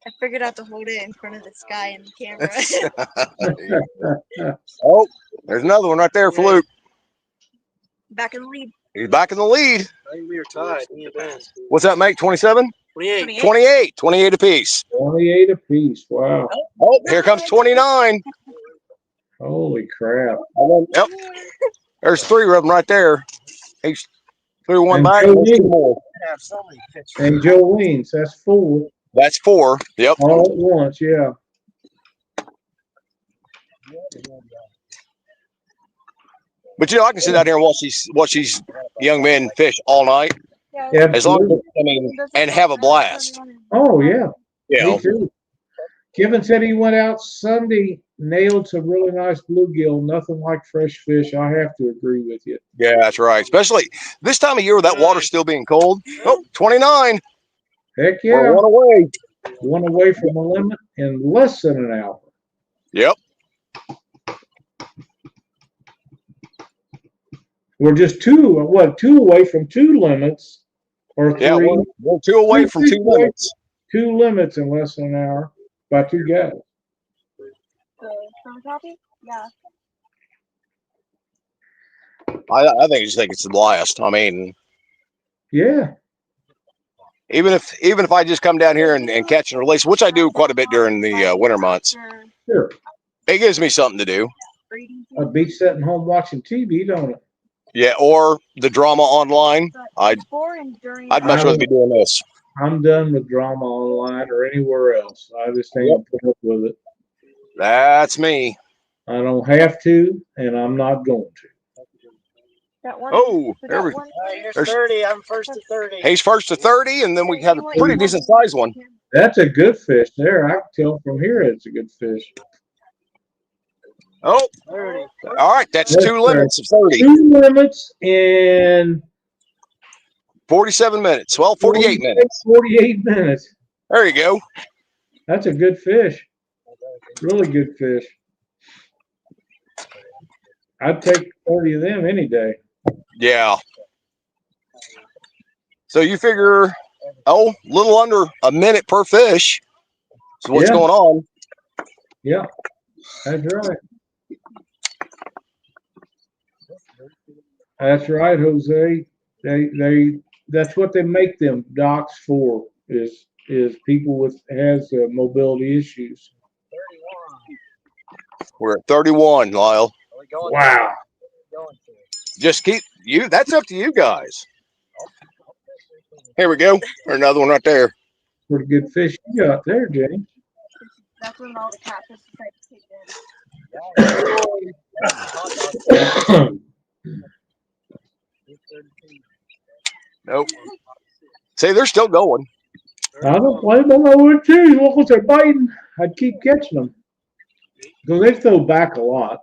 H: I figured out to hold it in front of the sky and the camera.
B: Oh, there's another one right there for Luke.
H: Back in the lead.
B: He's back in the lead.
A: I think we are tied. We advanced.
B: What's that make? 27?
A: 28.
B: 28. 28 apiece.
C: 28 apiece. Wow.
B: Oh, here comes 29.
C: Holy crap.
B: Yep. There's 3 of them right there. He's threw one
C: And
B: back. And there's 2 more.
C: And Jolene's, that's 4.
B: That's 4. Yep.
C: All at once, yeah.
B: But you know, I can sit out here and watch these young men fish all night.
C: Yeah.
B: As long as and have a blast.
C: Oh yeah.
B: Yeah.
C: Me too. Kevin said he went out Sunday, nailed some really nice bluegill. Nothing like fresh fish. I have to agree with you.
B: Yeah, that's right. Especially this time of year with that water still being cold. Oh, 29.
C: Heck
B: We're
C: yeah.
B: one away.
C: One away from the limit in less than an hour.
B: Yep.
C: We're just two away from 2 limits, or 3.
B: Yeah, we're 2 away from 2 limits.
C: 2 limits in less than an hour by 2 guys.
H: Copy? Yeah.
B: I think it's the blast. I mean,
C: yeah.
B: Even if I just come down here and catch and release, which I do quite a bit during the winter months,
C: Sure.
B: it gives me something to do.
C: I beat sitting home watching TV, don't it?
B: Yeah, or the drama online. I'd much rather be doing this.
C: I'm done with drama online or anywhere else. I just ain't put up with it.
B: That's me.
C: I don't have to, and I'm not going to.
B: Oh, there we go.
D: Here's 30. I'm first to 30.
B: He's first to 30, and then we have a pretty decent size one.
C: That's a good fish there. I can tell from here it's a good fish.
B: Oh,
D: 30.
B: All right. That's 2 limits of 30.
C: 2 limits in
B: 47 minutes. Well, 48 minutes.
C: 48 minutes.
B: There you go.
C: That's a good fish. Really good fish. I'd take 30 of them any day.
B: Yeah. So you figure, a little under a minute per fish. So what's going on?
C: Yeah, that's right. That's right, Jose. That's what they make them docks for, is people with mobility issues.
B: We're at 31, Lyle.
C: Wow.
B: Just keep you. That's up to you guys. Here we go. There's another one right there.
C: Pretty good fish you got there, James.
H: That's when all the catfish take in.
B: Nope. See, they're still going.
C: I don't blame them. I would too. What was they're biting? I'd keep catching them. Because they throw back a lot.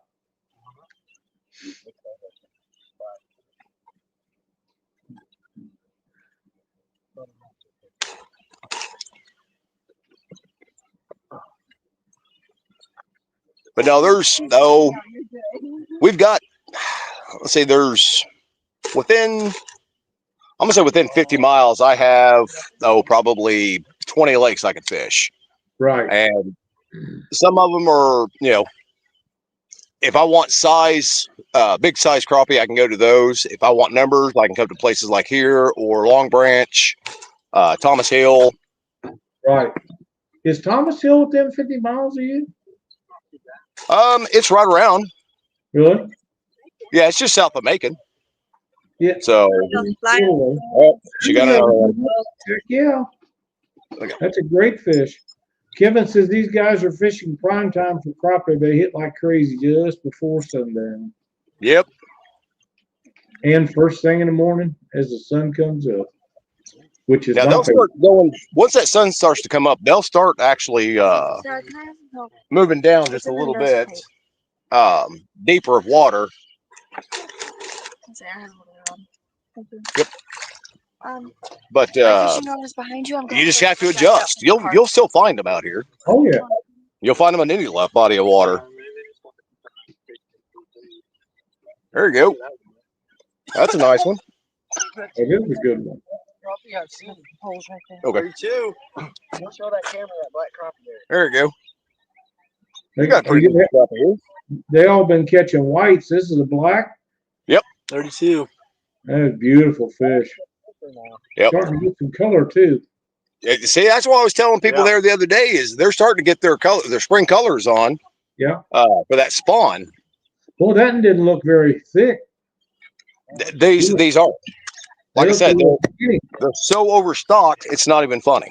B: But no, we've got, let's say there's within 50 miles, I have, probably 20 lakes I could fish.
C: Right.
B: And some of them are, if I want size, big size crappie, I can go to those. If I want numbers, I can come to places like here or Long Branch, Thomas Hill.
C: Right. Is Thomas Hill within 50 miles of you?
B: It's right around.
C: Really?
B: Yeah, it's just south of Macon.
C: Yeah.
B: So,
C: Cool.
B: oh, she got another one.
C: Heck yeah.
B: Okay.
C: That's a great fish. Kevin says these guys are fishing prime time for crappie. They hit like crazy just before sundown.
B: Yep.
C: And first thing in the morning as the sun comes up, which is
B: Now
C: my
B: they'll
C: favorite.
B: start going once that sun starts to come up. They'll start actually
H: Sarah, can I have some help?
B: moving down just
H: What's
B: a
H: in the
B: little
H: nose
B: bit
H: plate?
B: deeper of water.
H: Sarah, I have a little on. Thank you.
B: Yep. But
H: My fishing rod is behind you. I'm going
B: you just
H: to
B: have to
H: jack it up
B: adjust.
H: in the car.
B: You'll still find them out here.
C: Oh yeah.
B: You'll find them in any left body of water. There you go. That's a nice one.
C: That is a good one.
D: I've seen holes right there.
B: Okay.
A: 32.
D: Don't show that camera that black crappie there.
B: There you go.
C: They,
B: You got pretty good stuff here.
C: they all been catching whites. This is a black.
A: 32.
C: That is beautiful fish.
B: Yep.
C: Starting to get some color too.
B: See, that's what I was telling people there the other day. Is they're starting to get their spring colors on.
C: Yeah.
B: For that spawn.
C: Well, that one didn't look very thick.
B: These are. Like I said, they're so overstocked, it's not even funny.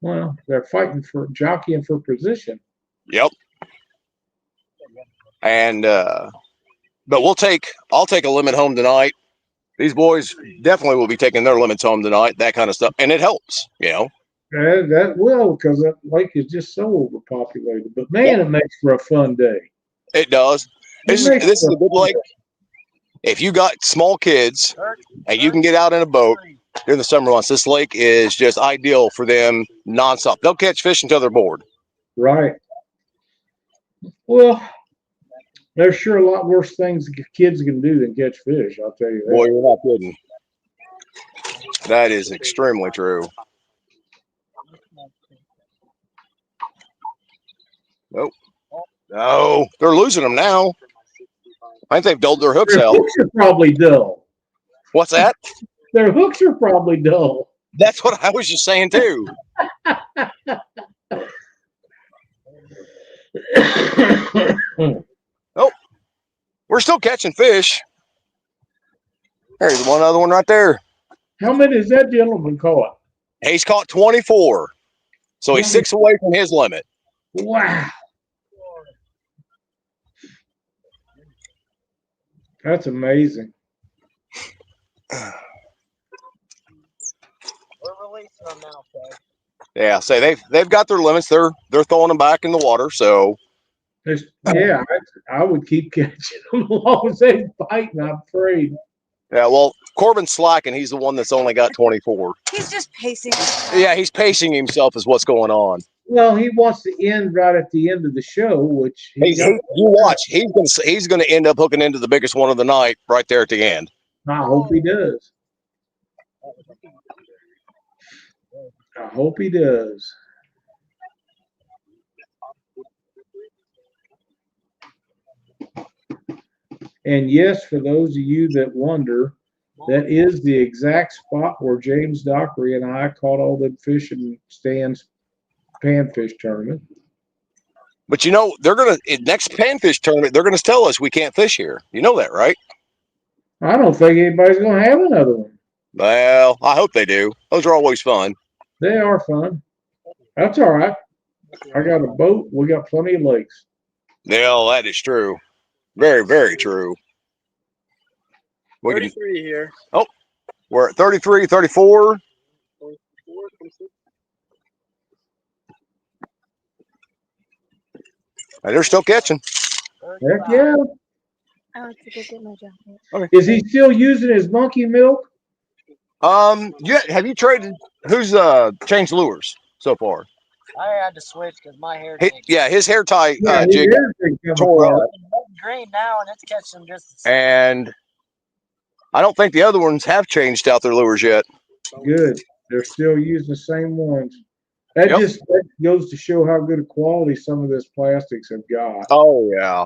C: Well, they're fighting for jockeying for position.
B: Yep. And but I'll take a limit home tonight. These boys definitely will be taking their limits home tonight, that kind of stuff. And it helps, you know.
C: That will, because that lake is just so overpopulated. But man, it makes for a fun day.
B: It does. This
C: makes
B: is
C: for
B: a good lake. If you got small kids and you can get out in a boat during the summer months, this lake is just ideal for them nonstop. They'll catch fish until they're bored.
C: Right. Well, there's sure a lot worse things kids can do than catch fish, I'll tell you that.
B: Boy, you're not kidding. That is extremely true. Nope. No, they're losing them now. I think they've dulled their hooks
C: Their
B: out.
C: hooks are probably dull.
B: What's that?
C: Their hooks are probably dull.
B: That's what I was just saying too. Oh, we're still catching fish. There's one other one right there.
C: How many has that gentleman caught?
B: He's caught 24. So he's 6 away from his limit.
C: Wow. That's amazing.
D: We're releasing them now, Fred.
B: Yeah, say they've got their limits. They're throwing them back in the water. So
C: Yeah, I would keep catching them as long as they bite, and I'm afraid.
B: yeah, well, Corbin's slacking. He's the one that's only got 24.
I: He's just pacing.
B: Yeah, he's pacing himself is what's going on.
C: Well, he wants to end right at the end of the show, which
B: You watch. He's gonna end up hooking into the biggest one of the night right there at the end.
C: I hope he does. I hope he does. And yes, for those of you that wonder, that is the exact spot where James Dockery and I caught all the fish in Stan's panfish tournament.
B: But you know, they're gonna next panfish tournament. They're gonna tell us we can't fish here. You know that, right?
C: I don't think anybody's going to have another one.
B: Well, I hope they do. Those are always fun.
C: They are fun. That's all right. I got a boat. We got plenty of lakes.
B: Yeah, that is true. Very, very true. We can,
A: 33 here.
B: oh, we're at 33, 34.
A: 24, 26.
B: And they're still catching.
C: Heck yeah.
H: I want to go get my jacket.
B: Okay.
C: Is he still using his monkey milk?
B: Yeah. Have you traded? Who's changed lures so far?
D: I had to switch because my hair
B: His hair tie
C: Yeah, his
B: jig
C: hair's been coming
B: tore
C: apart.
B: up,
D: green now and it's catching just the same.
B: and I don't think the other ones have changed out their lures yet.
C: Good. They're still using the same ones. That
B: Yep.
C: just that goes to show how good a quality some of this plastics have got.
B: Oh yeah.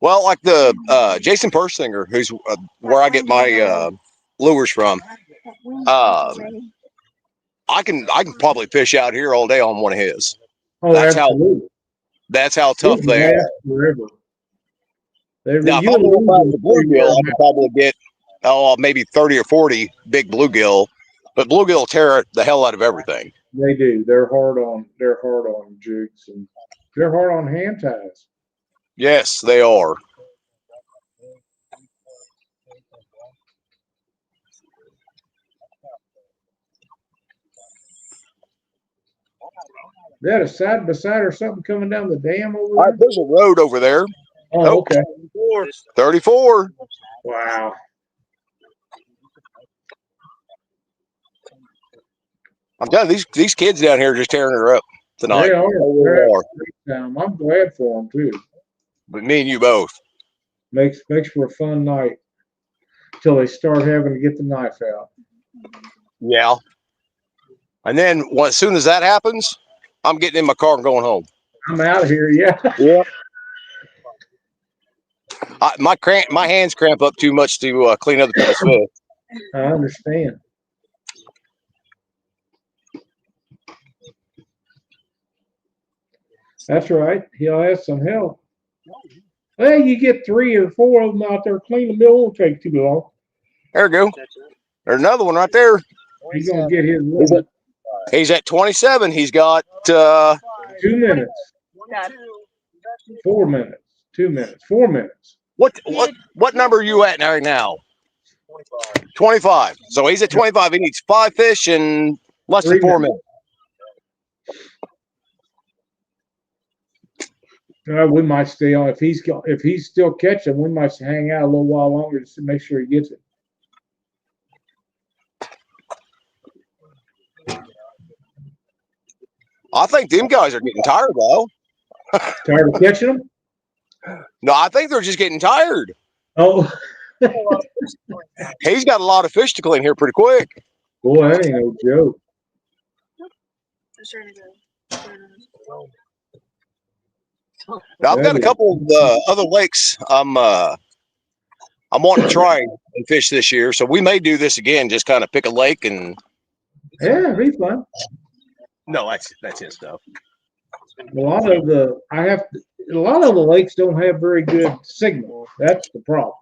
B: Well, like the Jason Persinger, who's where I get my lures from. I can probably fish out here all day on one of his.
C: Oh,
B: That's
C: absolutely.
B: That's how tough
C: It
B: they are.
C: lasts forever.
B: Now, if I
C: You'll
B: go
C: lose
B: back
C: them
B: to
C: before you wear
B: bluegill, I
C: 'em
B: could
C: out.
B: probably get maybe 30 or 40 big bluegill, but bluegill tear the hell out of everything.
C: They do. They're hard on jigs, and they're hard on hand ties.
B: Yes, they are.
C: They had a side by side or something coming down the dam over
B: All right,
C: there.
B: there's a road over there.
C: Oh, okay.
B: 34.
C: Wow.
B: I'm telling you, these kids down here are just tearing her up tonight.
C: They are.
B: They
C: They're
B: really
C: having
B: are.
C: a great time. I'm glad for them too.
B: But me and you both.
C: Makes for a fun night till they start having to get the knife out.
B: Yeah. And then as soon as that happens, I'm getting in my car and going home.
C: I'm out of here. Yeah.
B: Yeah. My hands cramp up too much to clean other people's fish.
C: I understand. That's right. He'll ask some help. Hey, you get 3 or 4 of them out there, clean them. It won't take too long.
B: There we go. There's another one right there.
C: He's gonna get his limit.
B: He's at 27. He's got
C: 2 minutes. 4 minutes. 2 minutes. 4 minutes.
B: what number are you at right now? 25. So he's at 25. He needs 5 fish in less than 4 minutes.
C: We might stay on if he's still catching. We might hang out a little while longer just to make sure he gets it.
B: I think them guys are getting tired though.
C: Tired of catching them?
B: No, I think they're just getting tired.
C: Oh,
B: He's got a lot of fish to clean here pretty quick.
C: boy, that ain't no joke.
B: Now, I've got a couple of other lakes I'm wanting to try and fish this year, so we may do this again. Just kind of pick a lake and
C: Yeah, it'd be fun.
B: no, that's his stuff.
C: A lot of the lakes don't have very good signal. That's the problem.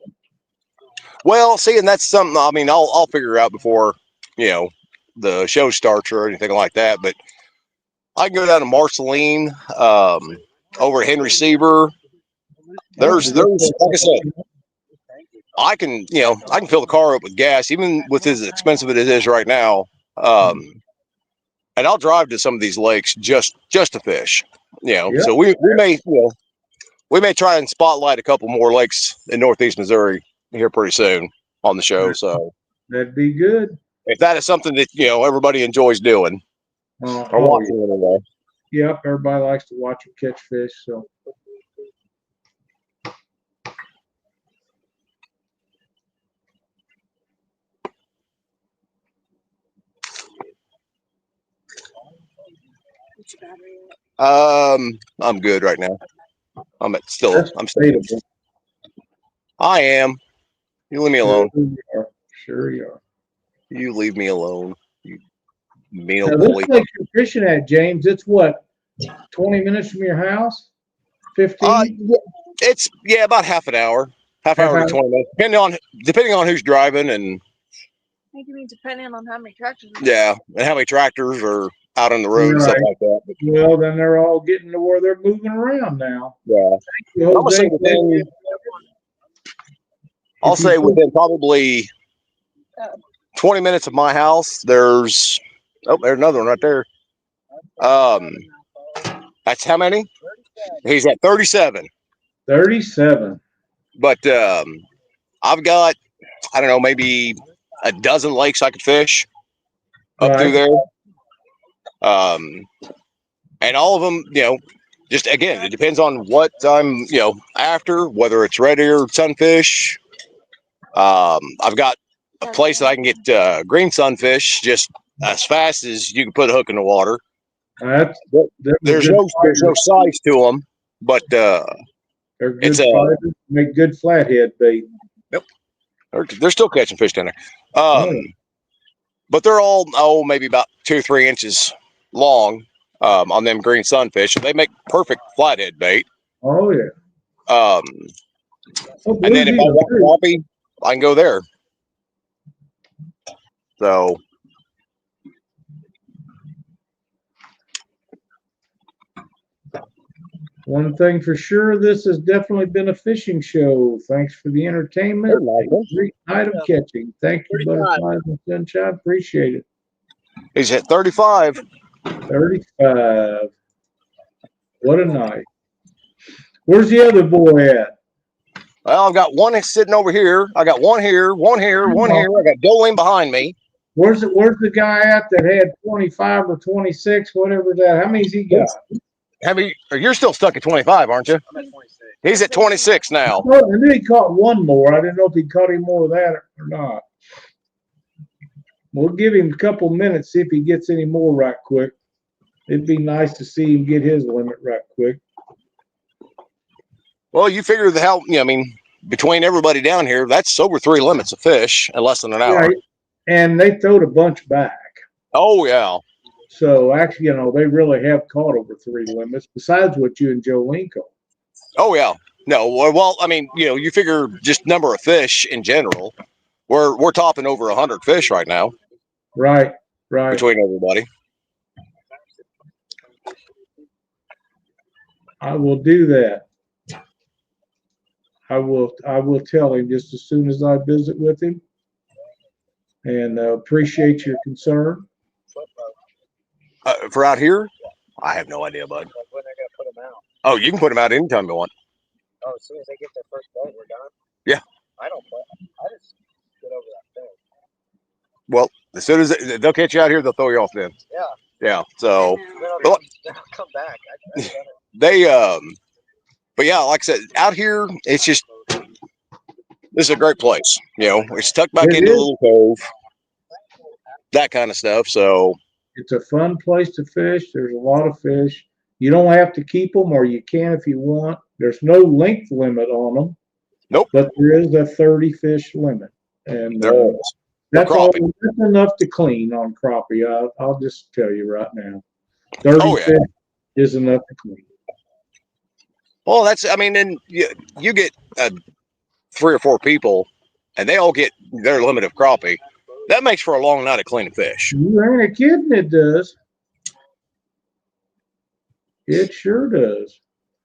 B: Well, see, and that's something. I mean, I'll figure out before the show starts or anything like that. But I can go down to Marceline, over at Henry Seaver. There's like I said, I can fill the car up with gas, even with as expensive as it is right now. And I'll drive to some of these lakes just to fish. So we may try and spotlight a couple more lakes in Northeast Missouri here pretty soon on the show. So
C: that'd be good.
B: If that is something that everybody enjoys doing or watching anyway.
C: Yep, everybody likes to watch them catch fish. So
B: I'm good right now. I'm still. I am. You leave me alone.
C: Sure you are.
B: You leave me alone. You mean
C: now, this place you're fishing at, James, it's what, 20 minutes from your house? 15?
B: It's about half an hour. Half hour to 20 minutes. Depending on who's driving and
H: I think you mean depending on how many tractors.
B: and how many tractors are out on the road and stuff like that.
C: Well, then they're all getting to where they're moving around now.
B: Yeah. I'll say within probably 20 minutes of my house, there's another one right there. That's how many? He's at 37.
C: 37.
B: But I've got, I don't know, maybe a dozen lakes I could fish up through there. And all of them, just again, it depends on what I'm, after, whether it's red ear, sunfish. I've got a place that I can get green sunfish just as fast as you can put a hook in the water. There's no size to them, but
C: they're good fighters, make good flathead bait.
B: Yep, they're still catching fish down there. But they're all maybe about 2 or 3 inches long on them green sunfish, and they make perfect flathead bait.
C: Oh yeah. Oh,
B: And then if I
C: Blue's
B: want crappie, I can go there. So
C: one thing for sure, this has definitely been a fishing show. Thanks for the entertainment. Great night of catching. Thank you, Butterflies and Sunshine. Appreciate it.
B: he's at 35.
C: 35. What a night. Where's the other boy at?
B: Well, I've got one sitting over here. I got one here, one here, one here. I got Jolene behind me.
C: Where's the guy at that had 25 or 26, whatever that? How many's he got?
B: You're still stuck at 25, aren't you? I'm at 26. He's at 26 now.
C: I knew he caught one more. I didn't know if he caught any more of that or not. We'll give him a couple minutes, see if he gets any more right quick. It'd be nice to see him get his limit right quick.
B: Well, you figure between everybody down here, that's over 3 limits of fish in less than an hour.
C: Right. And they throwed a bunch back.
B: Oh, yeah.
C: So actually, they really have caught over 3 limits besides what you and Jolene caught.
B: Oh, yeah. No, well, you figure just number of fish in general. We're topping over 100 fish right now.
C: Right.
B: Between everybody.
C: I will do that. I will tell him just as soon as I visit with him. And appreciate your concern.
B: For out here, I have no idea, bud.
D: When I gotta put them out.
B: Oh, you can put them out anytime you want.
D: Oh, as soon as they get their first boat, we're done.
B: Yeah.
D: I don't play. I just get over that thing.
B: Well, as soon as they'll catch you out here, they'll throw you off then.
D: Yeah.
B: Yeah. So
D: Then I'll come back.
B: But yeah, like I said, out here, it's just this is a great place. It's tucked back into a little cove, that kind of stuff. So
C: it's a fun place to fish. There's a lot of fish. You don't have to keep them, or you can if you want. There's no length limit on them.
B: Nope.
C: But there is a 30 fish limit, and
B: there is.
C: That's enough to clean on crappie. I'll just tell you right now, 30 fish is enough to clean.
B: Well, and you get 3 or 4 people, and they all get their limit of crappie. That makes for a long night of cleaning fish.
C: You ain't kidding, it does. It sure does.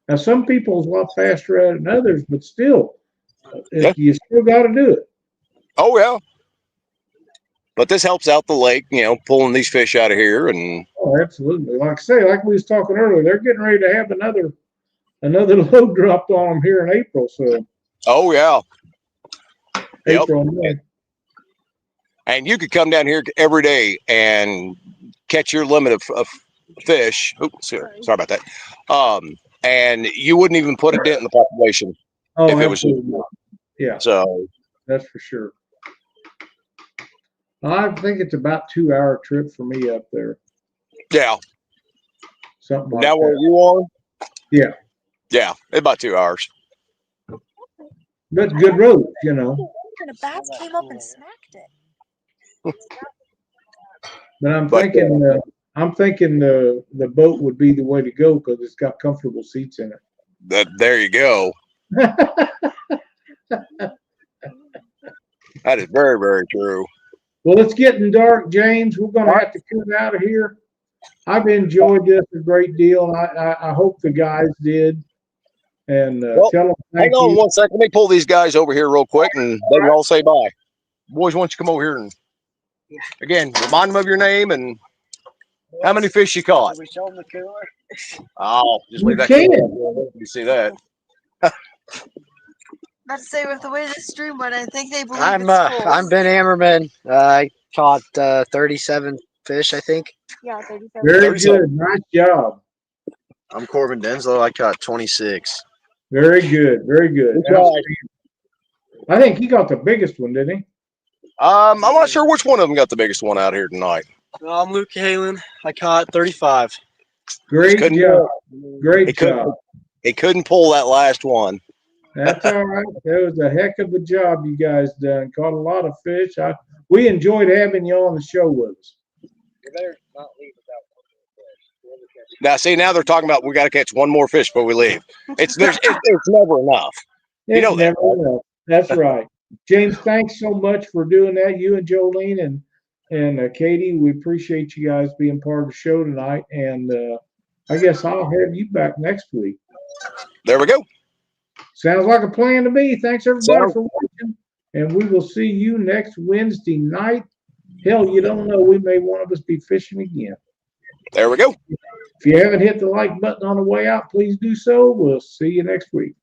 C: Now, some people's a lot faster at it than others, but still, you still got to do it.
B: Oh, yeah. But this helps out the lake, pulling these fish out of here.
C: Oh, absolutely. Like I say, like we was talking earlier, they're getting ready to have another load dropped on them here in April. So.
B: Oh, yeah.
C: April, May.
B: And you could come down here every day and catch your limit of fish. Oops, sorry about that. And you wouldn't even put a dent in the population if it was just
C: yeah.
B: So
C: that's for sure. I think it's about 2-hour trip for me up there.
B: Yeah.
C: Something like
B: now
C: that.
B: Where you are?
C: Yeah.
B: Yeah, about 2 hours.
C: But good road,
H: And a bat came up and smacked it.
C: But I'm thinking the boat would be the way to go because it's got comfortable seats in it.
B: There you go. That is very, very true.
C: Well, it's getting dark, James. We're going to have to cut out of here. I've enjoyed this a great deal. I hope the guys did. And tell them
B: hang on 1 second. Let me pull these guys over here real quick, and they can all say bye. Boys, why don't you come over here and again remind them of your name and how many fish you caught.
D: We show them the cooler.
B: Oh, just leave that. You see that?
H: Not to say with the way this stream went, I think they believe
D: I'm
H: it's full.
D: I'm Ben Ammerman. I caught 37 fish, I think.
H: Yeah, 37.
C: Very
B: 37.
C: good. Nice job.
F: I'm Corbin Denslow. I caught 26.
C: Very good. Very good. I think he got the biggest one, didn't he?
B: I'm not sure which one of them got the biggest one out here tonight.
E: I'm Luke Halen. I caught 35.
C: Great job. Great job.
B: He couldn't pull that last one.
C: That's all right. That was a heck of a job you guys done. Caught a lot of fish. We enjoyed having you on the show with us.
D: You better not leave without one more fish.
B: Now, see, now they're talking about we got to catch one more fish before we leave. It's never enough. You know that.
C: Never enough. That's right. James, thanks so much for doing that. You and Jolene and Katie, we appreciate you guys being part of the show tonight. And I guess I'll have you back next week.
B: There we go.
C: Sounds like a plan to me. Thanks everybody
B: So-
C: for watching. And we will see you next Wednesday night. Hell, you don't know. We may one of us be fishing again.
B: There we go.
C: If you haven't hit the like button on the way out, please do so. We'll see you next week.